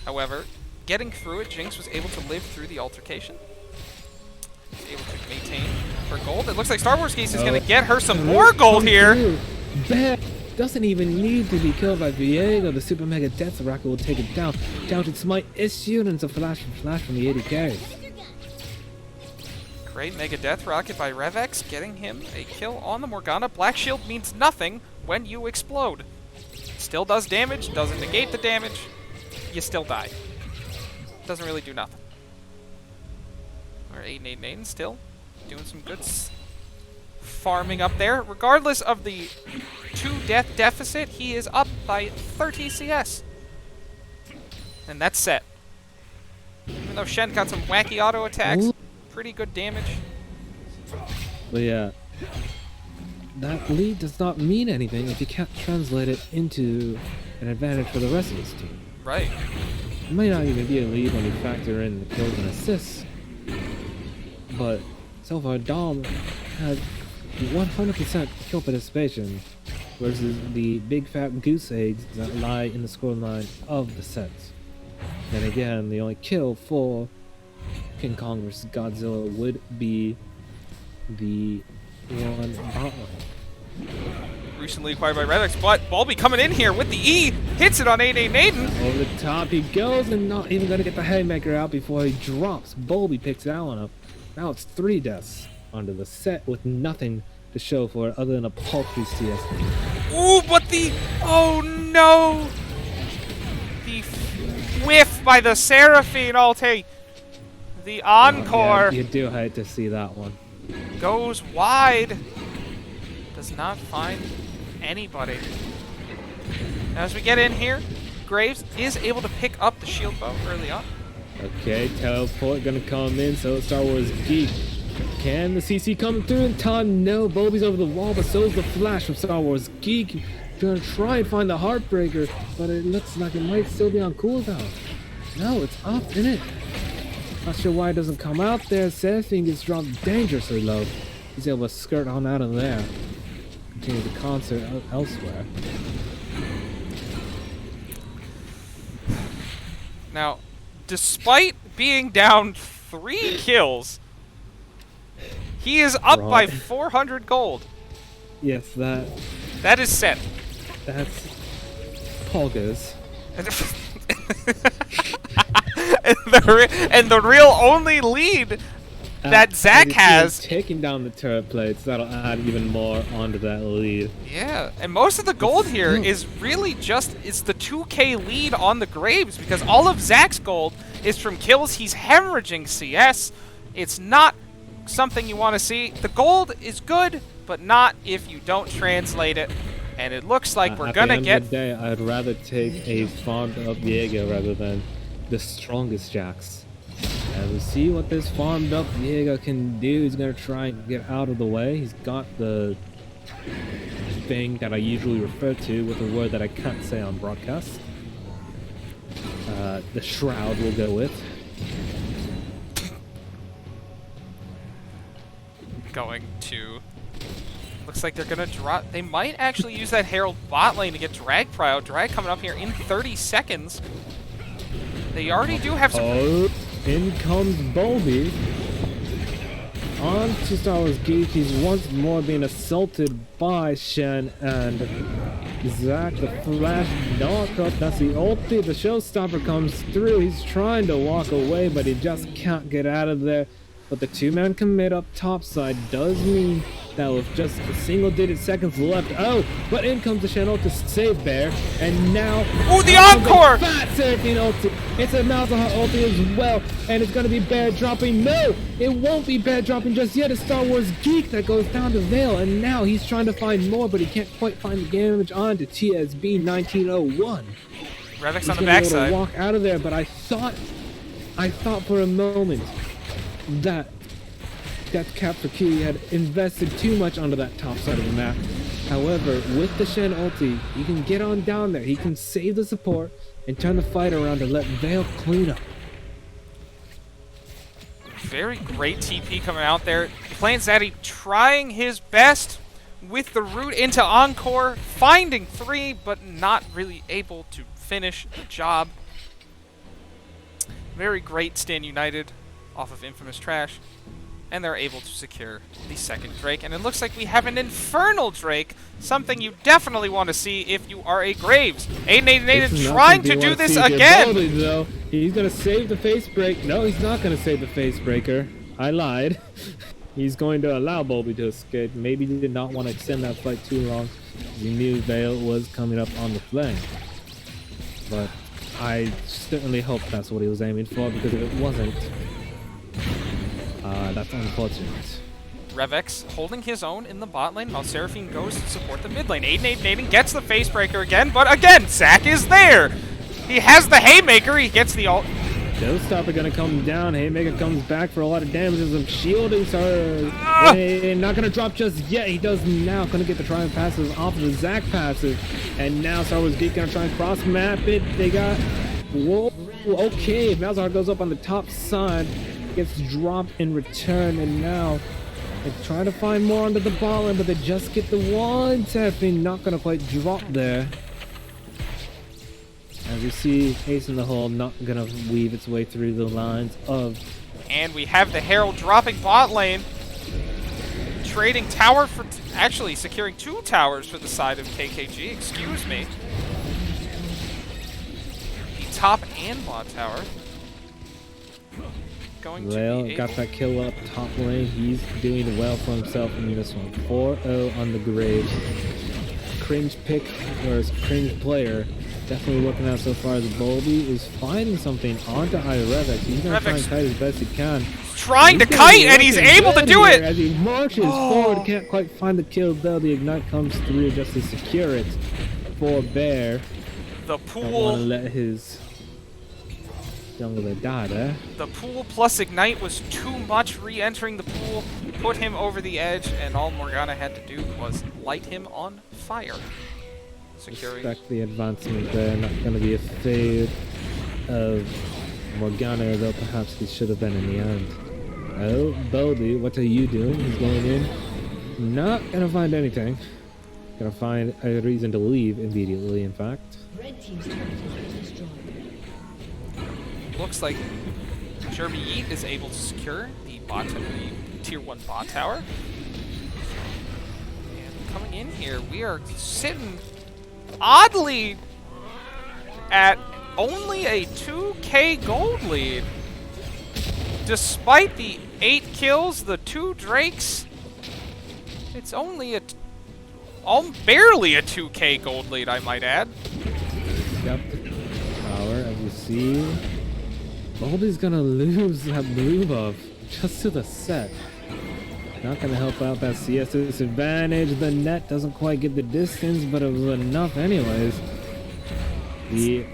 However, getting through it, Jinx was able to live through the altercation. Able to maintain her gold. It looks like Star Wars Geese is going to get her some more gold here. Bear doesn't even need to be killed by Viego. The Super Mega Death Rocket will take it down. Down to Smite issued and it's a flash from the 80 carries. Great Mega Death Rocket by Revex, getting him a kill on the Morgana. Black Shield means nothing when you explode. Still does damage, doesn't negate the damage. You still die. Doesn't really do nothing. Our 888 still doing some good farming up there. Regardless of the 2 death deficit, he is up by 30 CS. And that's set. Even though Shen got some wacky auto attacks, pretty good damage. But yeah, that lead does not mean anything if you can't translate it into an advantage for the rest of his team. Right. It might not even be a lead when you factor in the kills and assists. But so far, Dom has 100% kill participation versus the big fat goose eggs that lie in the scoreline of the sets. And again, the only kill for King Kong versus Godzilla would be the one bot line. Recently acquired by Revex, but Bulby coming in here with the E, hits it on 888 Naden. Over the top he goes and not even gonna get the Haymaker out before he drops. Bulby picks that one up. Now it's 3 deaths onto the set with nothing to show for it other than a paltry CS. Ooh, but the, oh no! The whiff by the Seraphine ulti. The encore. Yeah, you do hate to see that one. Goes wide. Does not find anybody. Now as we get in here, Graves is able to pick up the shield bow early on. Okay, teleport gonna come in, so Star Wars Geek. Can the CC come through in time? No, Bulby's over the wall, but so is the flash from Star Wars Geek. Gonna try and find the Heartbreaker, but it looks like it might still be on cooldown. No, it's up, isn't it? Not sure why it doesn't come out there. Seraphine gets dropped dangerously low. He's able to skirt on out of there. Continue the concert elsewhere. Now, despite being down 3 kills, he is up by 400 gold. Yes, that is set. That's Polgas. and the real only lead that Zach has. Taking down the turret plates, that'll add even more onto that lead. Yeah, and most of the gold here is really just, it's the 2k lead on the Graves, because all of Zach's gold is from kills. He's hemorrhaging CS. It's not something you want to see. The gold is good, but not if you don't translate it. And it looks like we're gonna get... At the end of the day, I'd rather take a farmed up Viego rather than the strongest Jax. And we'll see what this farmed up Viego can do. He's gonna try and get out of the way. He's got the thing that I usually refer to with a word that I can't say on broadcast. The shroud will go with. Going to... Looks like they're gonna drop... They might actually use that Herald bot lane to get Drag Prio. Drag coming up here in 30 seconds. They already do have some... Oh, in comes Bulby. On to Star Wars Geek. He's once more being assaulted by Shen and Zach, the flash knockup. That's the ulti. The showstopper comes through. He's trying to walk away, but he just can't get out of there. But the two-man commit up topside does mean that with just a single-digit seconds left. Oh, but in comes the channel to save Bear, and now. Ooh, the encore! Fat Seraphine ulti. It's a Malzahar ulti as well, and it's gonna be Bear dropping. No, it won't be Bear dropping just yet. It's Star Wars Geek that goes down to Veil, and now he's trying to find more, but he can't quite find the damage onto TSB 1901. Revix He's on the gonna be able to backside. walk out of there, but I thought for a moment that Deathcap for Cutie had invested too much onto that top side of the map. However, with the Shen ulti, he can get on down there. He can save the support and turn the fight around to let Veil clean up. Very great TP coming out there. Plant Zaddy trying his best with the route into Encore, finding 3, but not really able to finish the job. Very great Stand United off of Infamous Trash. And they're able to secure the second Drake. And it looks like we have an Infernal Drake, something you definitely want to see if you are a Graves. Aiden trying to do this again! Baldy, though. He's going to save the face break. No, he's not going to save the face breaker. I lied. He's going to allow Bulby to escape. Maybe he did not want to extend that fight too long. He knew Veil was coming up on the flank. But I certainly hope that's what he was aiming for, because if it wasn't, that's unfortunate. Revex holding his own in the bot lane while Seraphine goes to support the mid lane. Aiden gets the face breaker again, but again, Zac is there! He has the Haymaker, he gets the ult. Showstopper gonna come down. Haymaker comes back for a lot of damage as I'm shielding her. Not gonna drop just yet. He does now. Gonna get the Triumph passive off of the Zac passive. And now Star Wars Geek gonna try and cross map it. They got. Whoa. Okay. Malzahar goes up on the top side. Gets dropped in return. And now they're trying to find more under the ball line, but they just get the one tapping. Not gonna quite drop there. As you see, Ace in the Hole not gonna weave its way through the lines of. And we have the Herald dropping bot lane. Trading tower for, actually securing 2 towers for the side of KKG, excuse me. The top and bot tower. Going to be Got that kill up top lane. He's doing well for himself in this one. 4-0 on the Graves. Cringe pick, or cringe player. Definitely working out so far as Bulby is finding something onto Revex. He's going to try and kite as best he can. Trying to kite, and he's able to do it! As he marches forward, can't quite find the kill, though. The Ignite comes through just to secure it for Bear. The Don't want to pool, let his jungler die there. the pool plus Ignite was too much. Re-entering the pool put him over the edge, and all Morgana had to do was light him on fire. Securing. Respect the advancement there. Not going to be a fade of Morgana, though perhaps he should have been in the end. Oh, Bulby, what are you doing? He's going in. Not going to find anything. Going to find a reason to leave immediately, in fact. Red team's turret has been destroyed. Looks like Jeremy Yeet is able to secure the tier 1 bot tower. And coming in here, we are sitting oddly at only a 2k gold lead. Despite the 8 kills, the 2 Drakes, it's only barely a 2k gold lead, I might add. Yep. Power, as you see. Bulby's gonna lose that blue buff just to the set. Not gonna help out that CS disadvantage. The net doesn't quite get the distance, but it was enough anyways. The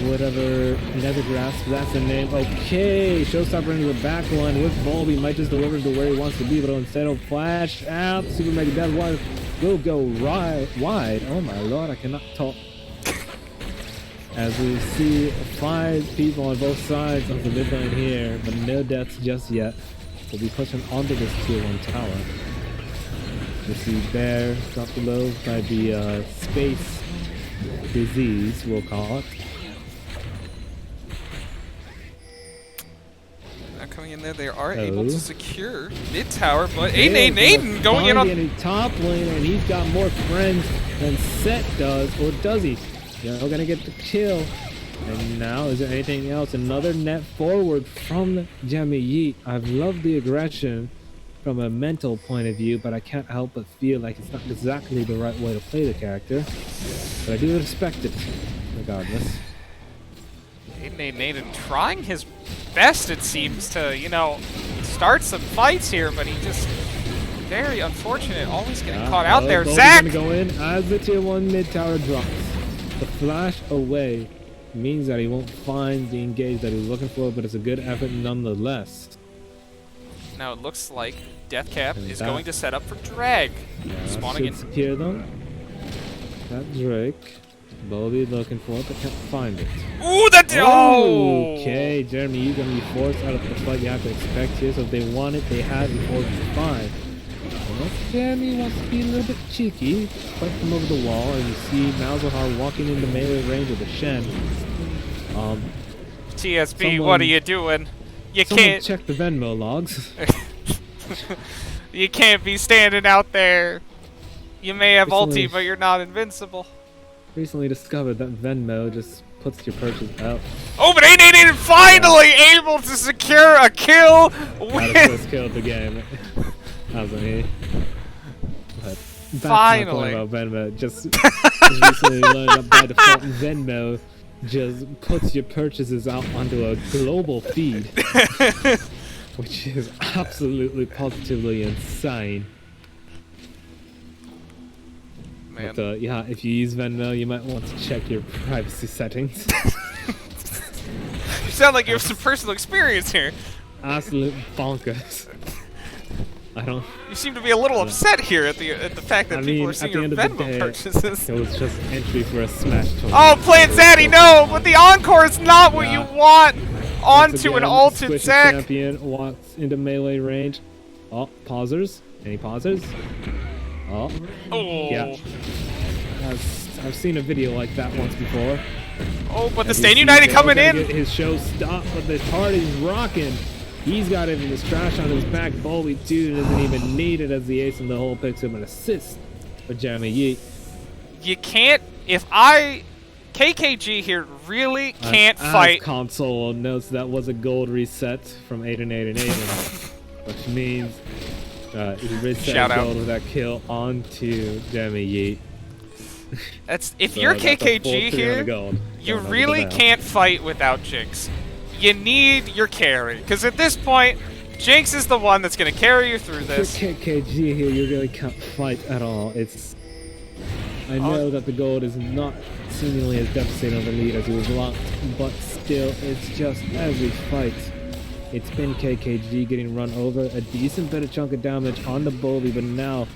whatever nether grasp, that's the name. Okay, Showstopper into the back line with Bulby. Might just deliver to where he wants to be, but instead he'll flash out. Super Mega Death Wire will go wide. Oh my lord, I cannot talk. As we see 5 people on both sides of the mid lane here, but no deaths just yet. We'll be pushing onto this tier 1 tower. We see Bear drop below by the space disease, we'll call it. coming in there. They are able to secure mid tower, but Aiden going in on the top lane, and he's got more friends than Set does, or does he? You're gonna get the kill. And now, is there anything else? Another net forward from Jamie Yeet. I've loved the aggression from a mental point of view, but I can't help but feel like it's not exactly the right way to play the character. But I do respect it, regardless. Aiden trying his best, it seems, to, you know, start some fights here, but he just very unfortunate, always getting caught out there. Zach! Gonna go in as the tier 1 mid tower drops. The flash away means that he won't find the engage that he's looking for, but it's a good effort nonetheless. Now it looks like Deathcap is going to set up for Drag. Spawning in. Secure them. That Drake. Bobby looking for it, but can't find it. Ooh, that Okay, Jeremy, you're gonna be forced out of the fight. You have to expect here. So if they want it, they have it before you find. Well, Jeremy wants to be a little bit cheeky. Fight from over the wall, and you see Malzahar walking into melee range with a Shen. TSB, what are you doing? You can't check the Venmo logs. You can't be standing out there. You may have ulti, but you're not invincible. Recently discovered that Venmo just puts your purchase out. Oh, but Aiden finally able to secure a kill. That first kill of the game. Hasn't he? But finally. About Venmo, just recently learned that by default Venmo just puts your purchases out onto a global feed, which is absolutely positively insane. Man. But yeah, if you use Venmo, you might want to check your privacy settings. You sound like you have some personal experience here. Absolute bonkers. I don't. You seem to be a little upset here at the fact that people are seeing your Venmo purchases. It was just entry for a Smash tournament. Oh, playing Zaddy, no! But the encore is not what you want. Onto an ulted Zac. Champion walks into melee range. Oh, pausers. Any pausers? Oh. Yeah. I've seen a video like that once before. Oh, but the Stain United coming in. Get his show stopped, but the party's rocking. He's got even this trash on his back. Bolby, too, doesn't even need it as the ace in the hole picks up an assist for Jeremy Yeet. You can't. KKG here really can't fight. Console notes that was a gold reset from Aiden, which means he reset gold with that kill onto Jeremy Yeet. That's if you're KKG here, you really can't fight without Jinx. You need your carry, because at this point, Jinx is the one that's going to carry you through this. For KKG here, you really can't fight at all. I know that the gold is not seemingly as devastating of a lead as he was locked, but still, it's just every fight. It's been KKG getting run over, a decent bit of chunk of damage on the Bolby, but now,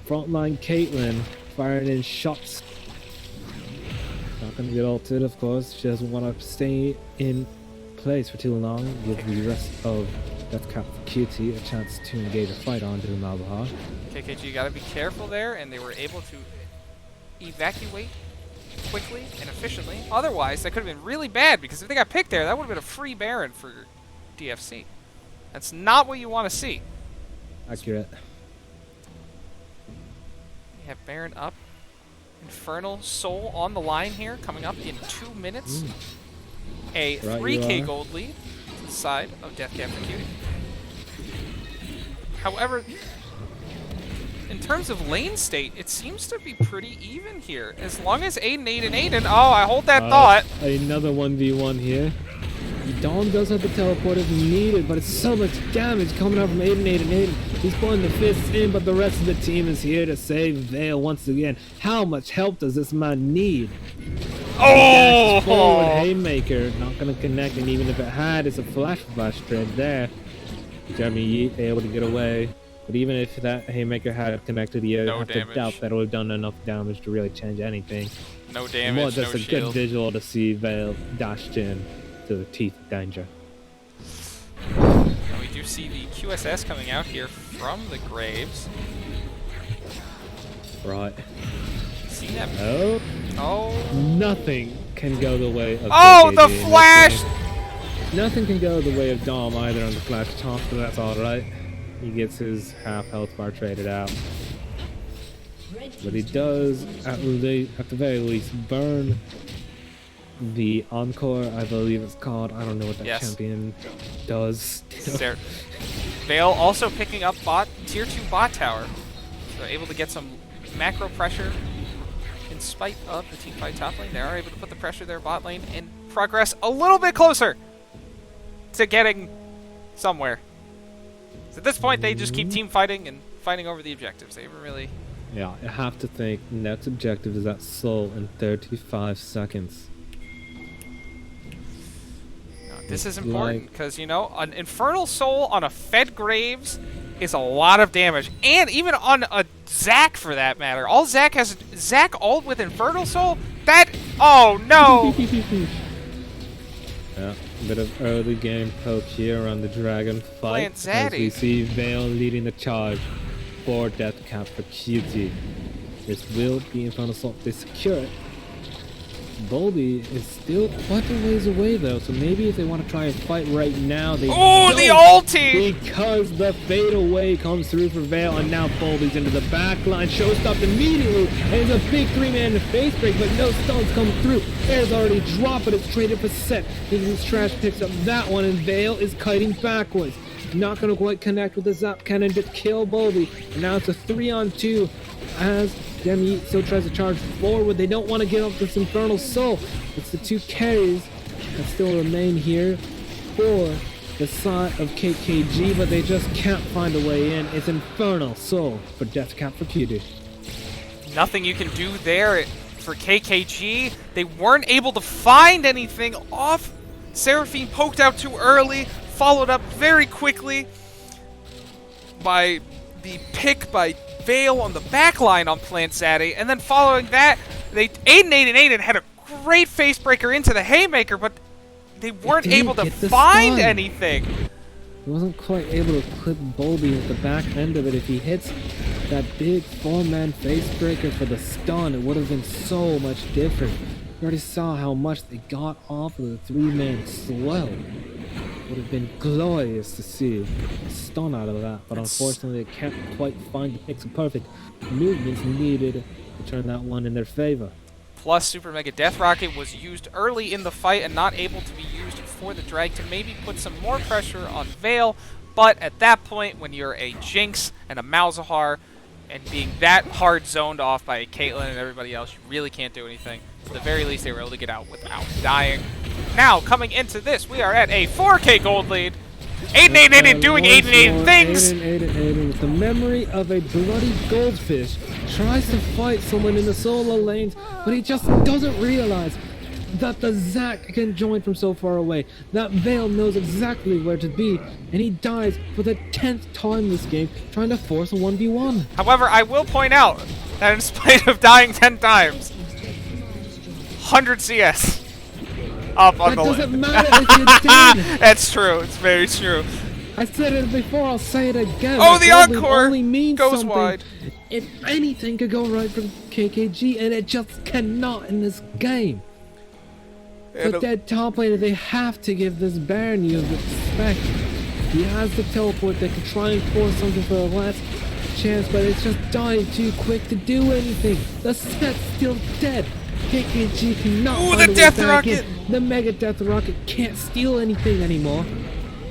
frontline Caitlyn firing in shots. Not going to get ulted, of course. She doesn't want to stay in place for too long. Give the rest of Deathcap Cutie a chance to engage a fight onto Malzahar. KKG got to be careful there, and they were able to evacuate quickly and efficiently. Otherwise, that could have been really bad, because if they got picked there, that would have been a free Baron for DFC. That's not what you want to see. Accurate. We have Baron up. Infernal Soul on the line here, coming up in 2 minutes. A 3k gold lead to the side of Deathcap and Cutie. However, in terms of lane state, it seems to be pretty even here. As long as Aiden. Oh, I hold that thought. Another 1v1 here. Dawn does have the teleport if needed, but it's so much damage coming out from Aiden. He's pulling the fists in, but the rest of the team is here to save Vale once again. How much help does this man need? Oh! Forward haymaker, not going to connect, and even if it had, it's a flash trade there. Jeremy Yeet able to get away, but even if that haymaker had connected, you have to doubt that it would have done enough damage to really change anything. No damage, More just no a shield. good visual to see Vale dashed in to the teeth of danger. And we do see the QSS coming out here from the graves. Right. See them? Oh. Oh. Nothing can go the way of Oh, KKG the flash! Nothing can go the way of Dom either on the flash top, but that's alright. He gets his half health bar traded out. But he does, at the very least, burn the Encore, I believe it's called. I don't know what that champion does. Vale also picking up tier 2 bot tower. So they're able to get some macro pressure in spite of the teamfight top lane. They are able to put the pressure there bot lane and progress a little bit closer to getting somewhere. So at this point, they just keep team fighting and fighting over the objectives. They haven't really... Yeah, I have to think next objective is that soul in 35 seconds. This is important because, you know, an Infernal Soul on a Fed Graves is a lot of damage. And even on a Zac, for that matter. All Zac has... Zac ult with Infernal Soul? That... Oh, no! Yeah, a bit of early game poke here on the Dragon fight. As we see Vale leading the charge for Deathcap for Cutie. This will be Infernal Soul. They secure it. Bolby is still quite a ways away though, so maybe if they want to try and fight right now, they don't, the ulti! Because the fade away comes through for Vale, and now Bolby's into the back line. Showstopped immediately, and it's a big 3-man face break, but no stuns come through. Air's already dropped, but it's traded for set. This Trash picks up that one, and Vale is kiting backwards. Not going to quite connect with the Zap Cannon to kill Bolby. And now it's a 3-on-2 as Demi still tries to charge forward. They don't want to give up this Infernal Soul. It's the two carries that still remain here for the side of KKG, but they just can't find a way in. It's Infernal Soul for Deathcap for Cutie. Nothing you can do there for KKG. They weren't able to find anything off. Seraphine poked out too early, followed up very quickly by the pick by Vale on the back line on Plant Zaddy, and then following that, Aiden had a great face breaker into the Haymaker, but they weren't able to find anything. He wasn't quite able to clip Bolby at the back end of it. If he hits that big 4-man face breaker for the stun, it would have been so much different. You already saw how much they got off of the 3-man slow. Would have been glorious to see a stun out of that, but unfortunately they can't quite find the pixel-perfect movements needed to turn that one in their favor. Plus, Super Mega Death Rocket was used early in the fight and not able to be used for the drag to maybe put some more pressure on Vale, but at that point, when you're a Jinx and a Malzahar, and being that hard zoned off by Caitlyn and everybody else, you really can't do anything. At the very least, they were able to get out without dying. Now, coming into this, we are at a 4K gold lead. Aiden doing Aiden things! Aiden, with the memory of a bloody goldfish, tries to fight someone in the solo lanes, but he just doesn't realize that the Zac can join from so far away. That Vale knows exactly where to be, and he dies for the 10th time this game, trying to force a 1v1. However, I will point out that in spite of dying 10 times, 100 CS up on the list. That doesn't matter if you're dead. That's true. It's very true. I said it before, I'll say it again. Oh, the Encore only means goes something. wide. If anything could go right for KKG, and it just cannot in this game. For dead top laner, they have to give this Baron use respect. He has the teleport that can try and force something for a last chance, but it's just dying too quick to do anything. The set's still dead. KKG cannot find the a Death way back Rocket! in. The Mega Death Rocket can't steal anything anymore.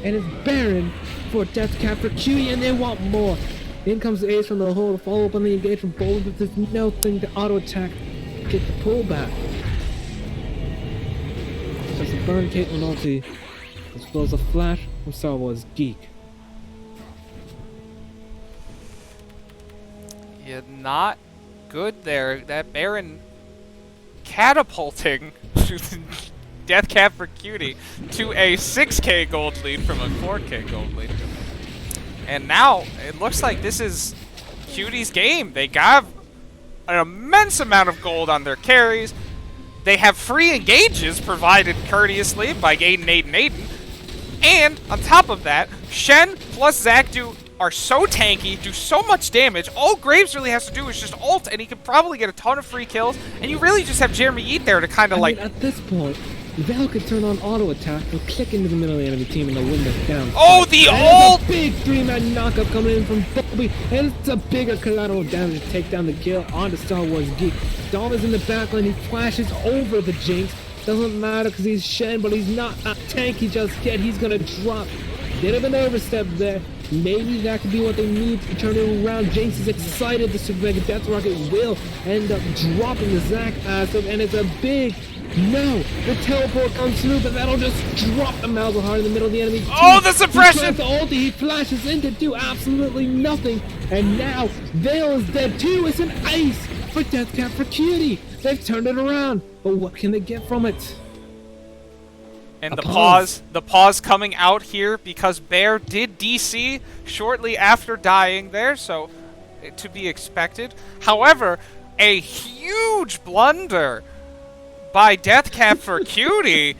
And it's Baron for Deathcap for Cutie, and they want more. In comes the Ace from the hole to follow up on the engage from Bold, but there's no thing to auto-attack. Get the pullback. Just a burn Caitlyn ulti, as well as a flash from Star Wars Geek. Yeah, not good there. That Baron catapulting Deathcap for Cutie to a 6K gold lead from a 4K gold lead. And now, it looks like this is Cutie's game. They got an immense amount of gold on their carries. They have free engages provided courteously by Aiden. And on top of that, Shen plus Zac are so tanky, do so much damage. All Graves really has to do is just ult, and he could probably get a ton of free kills. And you really just have Jeremy Eat there to kind of I mean, at this point, Val could turn on auto attack or click into the middle of the enemy team and they'll win the down. Oh, the And old! there's a big 3-man knockup coming in from Bobby, and it's a bigger collateral damage to take down the kill onto Star Wars Geek. Dom is in the backline, he flashes over the Jinx. Doesn't matter because he's Shen, but he's not tanky just yet. He's gonna drop. Bit of an overstep there. Maybe that could be what they need to turn it around. Jinx is excited. The Super Mega Death Rocket will end up dropping the Zac acid, and it's a big no. The teleport comes through, but that'll just drop the Malzahar in the middle of the enemy. Oh, the suppression! He tries to ulti, he flashes in to do absolutely nothing, and now Vale is dead too. It's an ice for Deathcap for Cutie. They've turned it around, but what can they get from it? And the pause coming out here because Bear did DC shortly after dying there, so to be expected. However, a huge blunder by Deathcap for Cutie,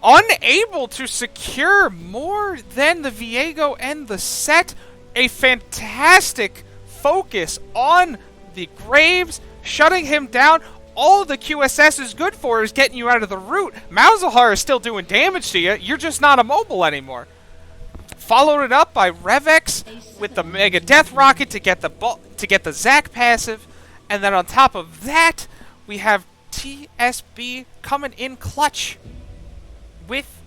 unable to secure more than the Viego and the set. A fantastic focus on the Graves, shutting him down. All the QSS is good for is getting you out of the route. Malzahar is still doing damage to you. You're just not immobile anymore. Followed it up by Revex with the Mega Death Rocket to get the Zac passive, and then on top of that, we have TSB coming in clutch with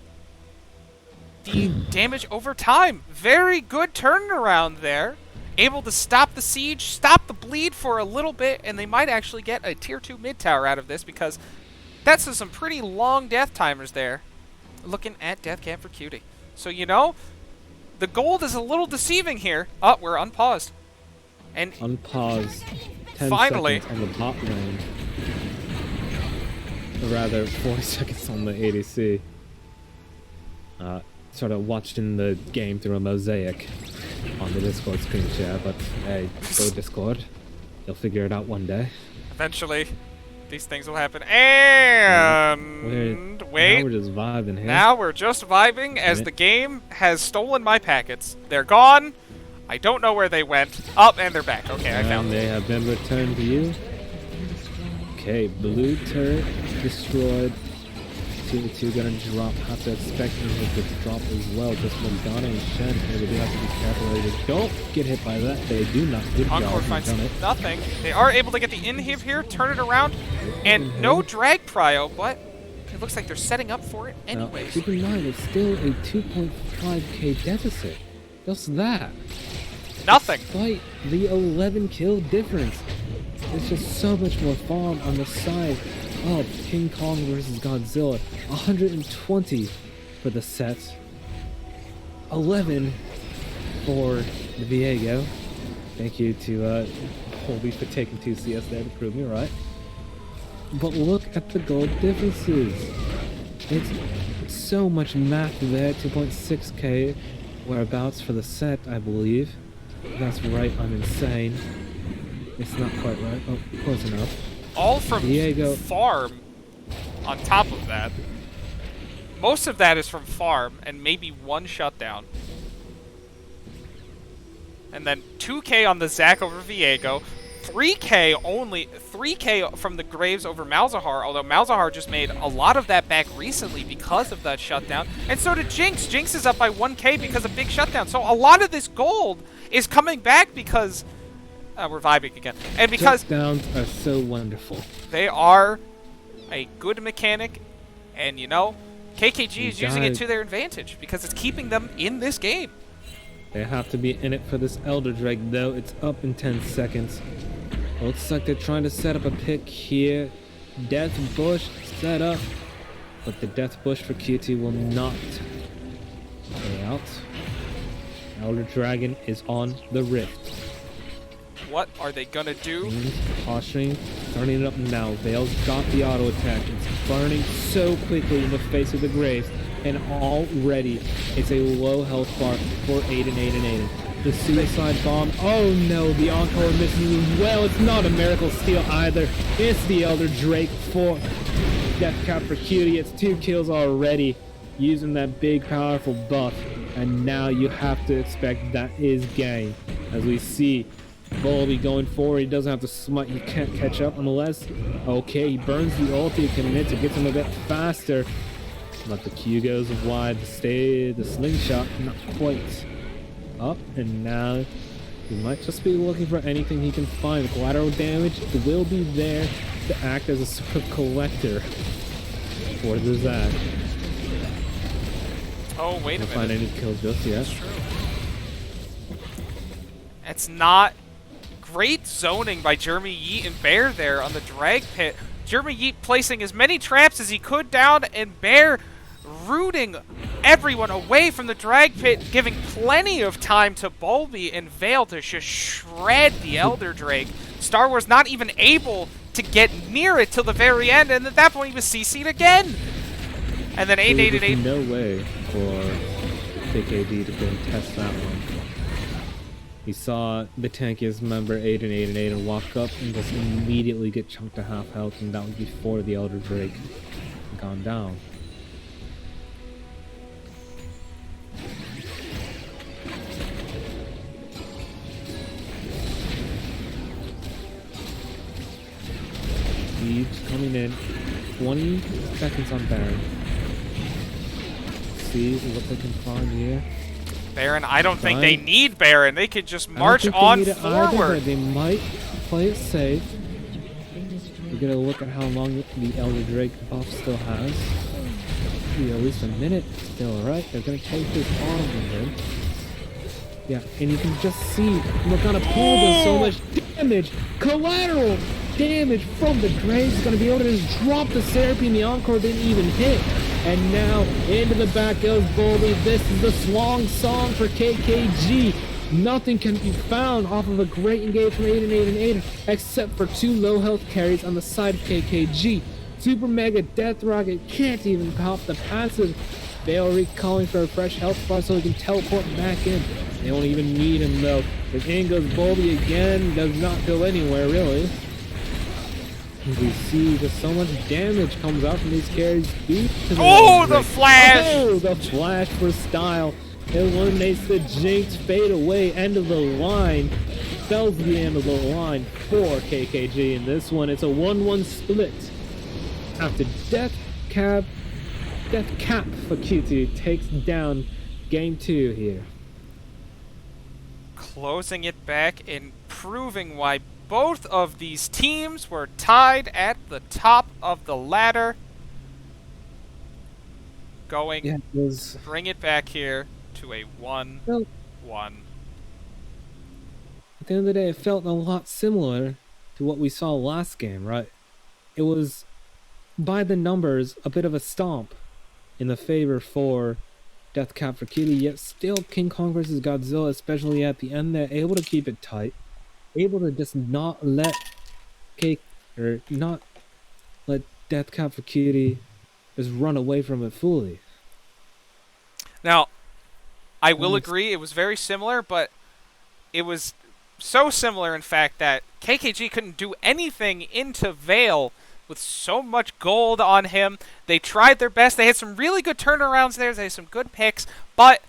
the damage over time. Very good turnaround there. Able to stop the siege, stop the bleed for a little bit, and they might actually get a tier 2 mid tower out of this because that's some pretty long death timers there. Looking at Deathcap for Cutie. So, you know, the gold is a little deceiving here. Oh, we're unpaused. And unpaused. 10 finally seconds on the bot lane. Or rather, 40 seconds on the ADC. Sort of watching the game through a mosaic on the Discord screen share, but hey, go Discord. You'll figure it out one day. Eventually, these things will happen. And wait. Now we're just vibing here. Now we're just vibing as the game has stolen my packets. They're gone. I don't know where they went. Up, and they're back. Okay, I found them. They have been returned to you. Okay, blue turret destroyed. 2-2 gonna drop. Have to expect him to drop as well. Just Morgana and Shen here. They do have to be careful. They don't get hit by that. They do not. Good Encore job. finds nothing. They are able to get the inhib here, turn it around, and no drag prio, but it looks like they're setting up for it anyways. Now, keep in mind, it's still a 2.5k deficit. Just that. Nothing. Despite the 11 kill difference. There's just so much more farm on the side of King Kong versus Godzilla. 120 for the set. 11 for the Viego. Thank you to Colby for taking 2 CS there to prove me right. But look at the gold differences. It's so much math there. 2.6k whereabouts for the set, I believe. If that's right, I'm insane. It's not quite right. Oh, close enough. All from Viego. farm on top of that. Most of that is from farm and maybe one shutdown. And then 2k on the Zac over Viego. 3k only. 3k from the Graves over Malzahar, although Malzahar just made a lot of that back recently because of that shutdown. And so did Jinx. Jinx is up by 1k because of big shutdown. So a lot of this gold is coming back because we're vibing again. And because shutdowns are so wonderful. They are a good mechanic, and you know, KKG is using it to their advantage because it's keeping them in this game. They have to be in it for this Elder Drake, though. It's up in 10 seconds. Looks like they're trying to set up a pick here. Death Bush set up, but the Death Bush for Cutie will not play out. Elder Dragon is on the Rift. What are they gonna do? Posturing, turning it up now. Vale's got the auto attack. It's burning so quickly in the face of the Graves, and already it's a low health bar for Aiden. The suicide bomb. Oh no, the encore misses as well. It's not a miracle steal either. It's the Elder Drake for Deathcap for Cutie. It's 2 kills already using that big powerful buff, and now you have to expect that is game as we see Volby going forward. He doesn't have to smite. He can't catch up unless... Okay, he burns the ulti, commits, it gets him a bit faster. But the Q goes wide. The slingshot, not quite up. And now he might just be looking for anything he can find. The collateral damage will be there to act as a sort of collector for the Zac. Oh, wait a minute. Find any kills just yet. That's true. It's not great zoning by Jeremy Yeet and Bear there on the drag pit. Jeremy Yeet placing as many traps as he could down, and Bear rooting everyone away from the drag pit, giving plenty of time to Bulby and Vale to just shred the Elder Drake. Star Wars not even able to get near it till the very end, and at that point he was CC'd again. And then 888. No way for KKG to go and test that one. He saw the tankiest member 8 and walk up and just immediately get chunked to half health, and that was before the Elder Drake had gone down. He's coming in. 20 seconds on Baron. See what they can find here. Baron, I don't think they need Baron. They could just march on forward. They might play it safe. We're gonna look at how long the Elder Drake buff still has. Be at least a minute still, right? They're gonna take this on him. Yeah, and you can just see Morgana pull does so much damage. Collateral damage from the Graves is gonna be able to just drop the Seraphine. The Encore didn't even hit. And now, into the back goes Bulby. This is the swan song for KKG. Nothing can be found off of a great engage from 8 except for 2 low health carries on the side of KKG. Super Mega Death Rocket can't even pop the passive. Vale calling for a fresh health bar so he can teleport back in. They don't even need him though. But in goes Bulby again. Does not go anywhere really. We see just so much damage comes out from these carries deep to the the flash! Oh, the flash for style. Eliminates the Jinx, fade away, end of the line. Spells the end of the line for KKG. In this one, it's a 1-1 split. After Deathcap for Cutie takes down game 2 here. Closing it back and proving why both of these teams were tied at the top of the ladder. Bring it back here to a 1-1. At the end of the day, it felt a lot similar to what we saw last game, right? It was, by the numbers, a bit of a stomp in the favor for Deathcap for Cutie, yet still King Kong versus Godzilla, especially at the end there, able to keep it tight. Able to just not let Deathcap for Cutie just run away from it fully. Now, I will agree it was very similar, but it was so similar in fact that KKG couldn't do anything into Vale with so much gold on him. They tried their best. They had some really good turnarounds there. They had some good picks, but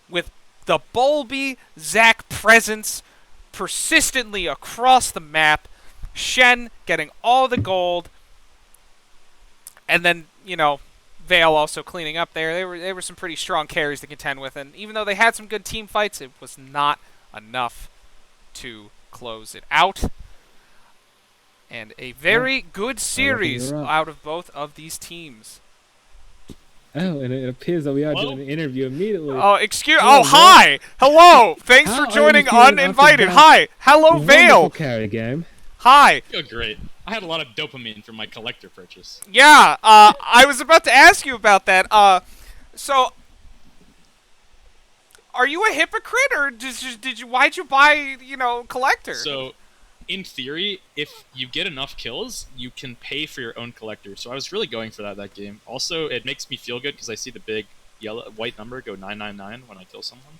with the Bulby Zac presence persistently across the map, Shen getting all the gold, and then, Vale also cleaning up there. There were some pretty strong carries to contend with, and even though they had some good team fights, it was not enough to close it out. And a very good series out of both of these teams. Oh, and it appears that we are doing an interview immediately. Oh, hi! Hello! Thanks for joining Uninvited. Hi! Hello, Vale! Carry game. Hi! I feel great. I had a lot of dopamine from my collector purchase. Yeah, I was about to ask you about that. So, are you a hypocrite, or why'd you buy, collector? So, in theory, if you get enough kills, you can pay for your own collector. So I was really going for that game. Also, it makes me feel good because I see the big white number go 999 when I kill someone.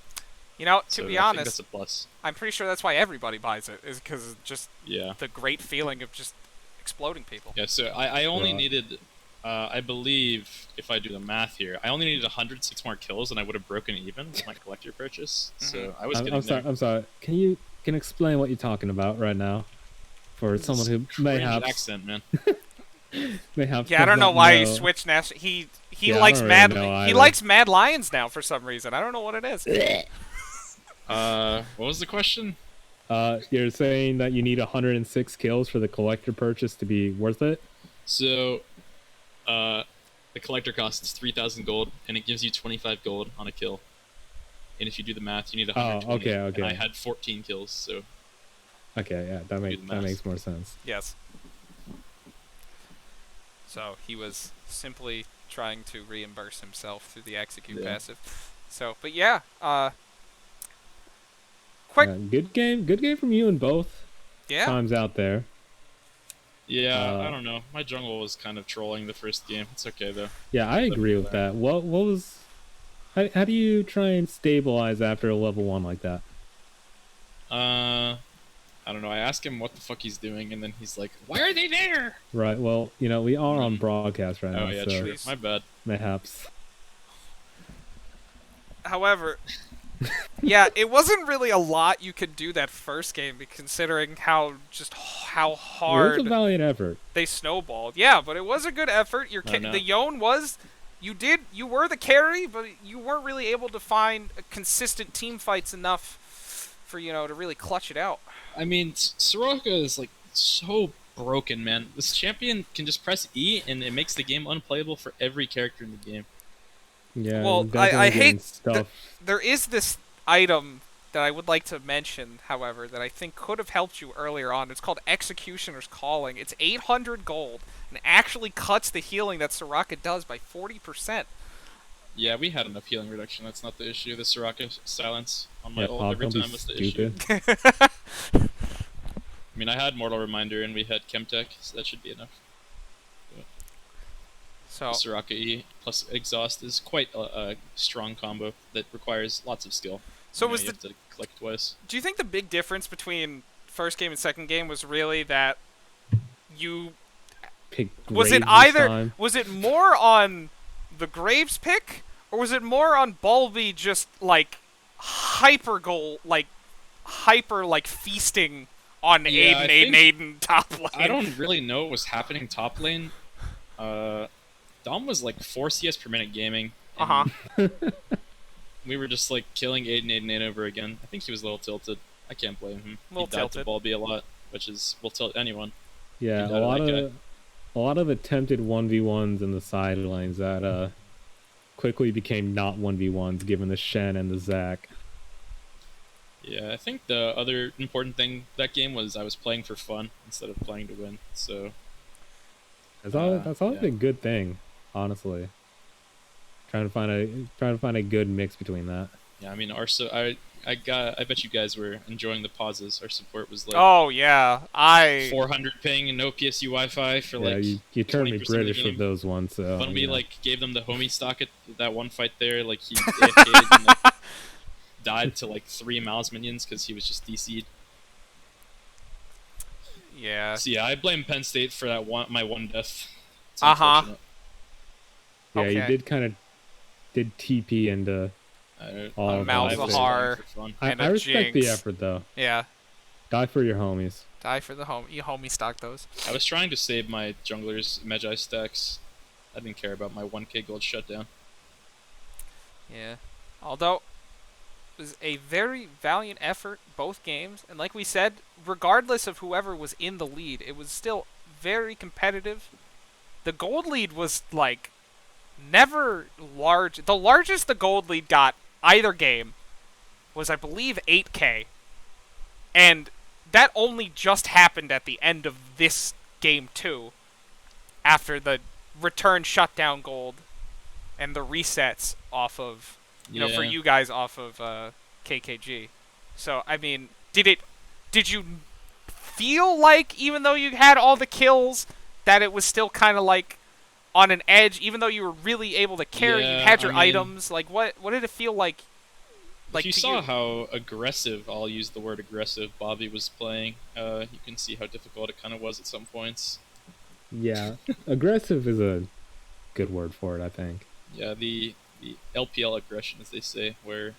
To be honest, that's a plus. I'm pretty sure that's why everybody buys it, is because just the great feeling of just exploding people. Yeah, so I only needed I believe if I do the math here, I only needed 106 more kills, and I would have broken even with my collector purchase. So I was getting I'm sorry. there. I'm sorry. Can you explain what you're talking about right now, for someone who Cringe mayhaps accent, man. mayhaps Yeah, I don't does know not why he know. switched national. He Yeah, I likes don't Mad. really know He either. likes Mad Lions now for some reason. I don't know what it is. What was the question? You're saying that you need 106 kills for the collector purchase to be worth it? So, the collector costs 3,000 gold, and it gives you 25 gold on a kill. And if you do the math, you need 120. okay. And I had 14 kills, so Okay, yeah, that math. makes more sense. Yes. So he was simply trying to reimburse himself through the execute Yeah. passive. So, but yeah, quick, Good game from you in both yeah. times out there. yeah, I don't know. My jungle was kind of trolling the first game. It's okay though. Yeah, I agree with that. What was? How do you try and stabilize after a level 1 like that? I don't know. I asked him what the fuck he's doing, and then he's like, "Why are they there?" Right. Well, we are on broadcast right now, Oh yeah, so true. My bad. mayhaps. However, yeah, it wasn't really a lot you could do that first game, considering how It hard was a valiant effort. they snowballed. Yeah, but it was a good effort. I know. The Yone was. You were the carry, but you weren't really able to find consistent team fights enough for to really clutch it out. I mean, Soraka is like so broken, man. This champion can just press E, and it makes the game unplayable for every character in the game. Yeah. Well, definitely I getting hate stuff. There is this item that I would like to mention, however, that I think could have helped you earlier on. It's called Executioner's Calling. It's 800 gold and actually cuts the healing that Soraka does by 40%. Yeah, we had enough healing reduction. That's not the issue. The Soraka silence on my Yeah, ult Pop, every don't be time was the issue. stupid. I mean, I had Mortal Reminder and we had Chemtech, so that should be enough. So Soraka E plus Exhaust is quite a strong combo that requires lots of skill. So You was have to collect twice. do you think the big difference between first game and second game was really that you Pick was it Graves this either time. was it more on the Graves pick, or was it more on Bulby just like hyper feasting on Yeah, I Aiden top lane? I don't really know what was happening top lane. Dom was like 4 CS per minute gaming. and We were just like killing Aiden over again. I think he was a little tilted. I can't blame him. Little he died tilted. to Bulby a lot, which will tilt anyone. Yeah, You a know, lot like, of a lot of attempted 1v1s in the sidelines that quickly became not 1v1s given the Shen and the Zac. Yeah, I think the other important thing that game was I was playing for fun instead of playing to win. So That's always yeah. been a good thing, honestly. Trying to find a good mix between that. yeah, I mean, I bet you guys were enjoying the pauses. Our support was like Oh yeah, 400 ping and no PSU Wi-Fi for Yeah, like. you turned me 20% of the British with game. those ones, so When we yeah. like gave them the homie stock at that one fight there, like he AFK'd and like, died to like 3 Mal's minions because he was just DC'd. yeah. So yeah, I blame Penn State for that my one death. It's Uh-huh. unfortunate. Yeah, you Okay. did TP into all of Malzahar. that. I was playing for fun. and I a respect the Jinx. effort though. Yeah, Die for your homies. die for the you homie stock those. I was trying to save my jungler's Magi stacks. I didn't care about my 1k gold shutdown. Yeah, although it was a very valiant effort both games, and like we said, regardless of whoever was in the lead, it was still very competitive. The gold lead was like never large. The largest the gold lead got either game was, I believe, 8K, and that only just happened at the end of this game too, after the return shutdown gold and the resets off of for you guys off of KKG. So I mean, did you feel like, even though you had all the kills, that it was still kind of like on an edge, even though you were really able to carry, you Yeah, had your I mean, items? Like what did it feel like? If you to saw how aggressive, I'll use the word aggressive, Bobby was playing, you can see how difficult it kind of was at some points. Yeah, aggressive is a good word for it, I think. Yeah, the LPL aggression, as they say, where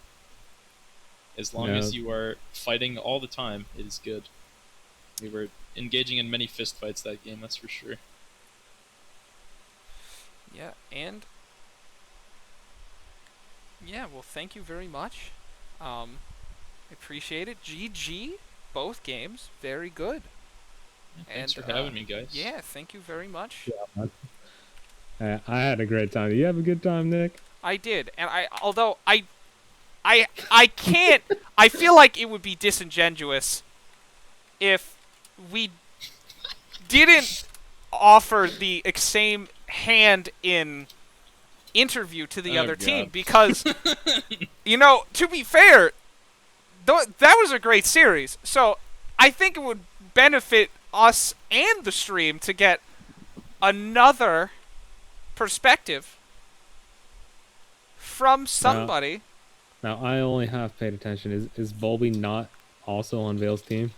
as long Yeah. as you are fighting all the time, it is good. We were engaging in many fistfights that game, that's for sure. Yeah, and yeah, well, thank you very much. Appreciate it. GG, both games, very good. Thanks And, for having me, guys. Yeah, thank you very much. I had a great time. Did you have a good time, Nick? I did, and although I can't, I feel like it would be disingenuous if we didn't offer the same hand in interview to the Oh, other team, God. because, to be fair, that was a great series. So I think it would benefit us and the stream to get another perspective from somebody. Now, I only half paid attention. Is Bulby not also on Vale's team?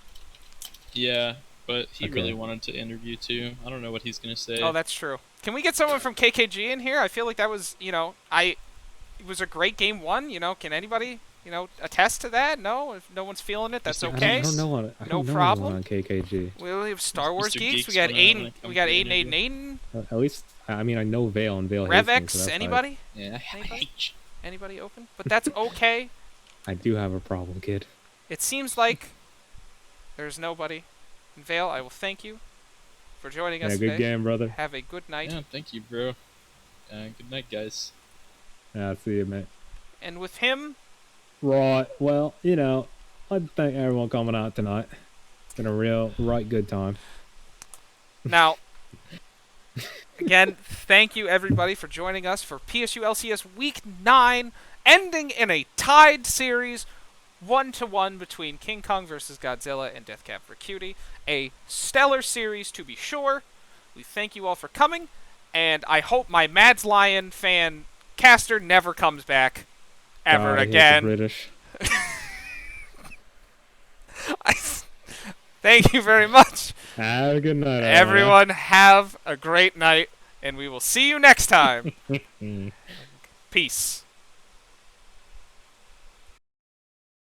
Yeah, but he Okay. really wanted to interview too. I don't know what he's gonna say. Oh, that's true. Can we get someone from KKG in here? I feel like that was, it was a great game one. Can anybody, attest to that? No? If no one's feeling it, that's Mr. okay. I don't know what. I No don't know problem. anyone on KKG. We have Star Wars Mr. Geeks. Geeks We got wanna Aiden. come We got for the Aiden, Aiden, Aiden. At least, I mean, I know Vale and Vale hates me, so Revex. that's Anybody? Yeah, I Anybody? hate you. Anybody open? But that's okay. I do have a problem, kid. It seems like there's nobody. And Vale, I will thank you for joining us Yeah, today. good game, brother. Have a good night. Yeah, thank you, bro. Good night, guys. Yeah, see you, mate. And with him, Right. Well, I'd thank everyone coming out tonight. It's been a right good time. now, again, thank you everybody for joining us for PSU LCS Week 9, ending in a tied series, 1-1 between King Kong versus Godzilla and Deathcap for Cutie. A stellar series, to be sure. We thank you all for coming, and I hope my Mads Lion fan caster never comes back ever God, I hate the again. British. Thank you very much. Have a good night, Everyone, have a great night, and we will see you next time. Peace.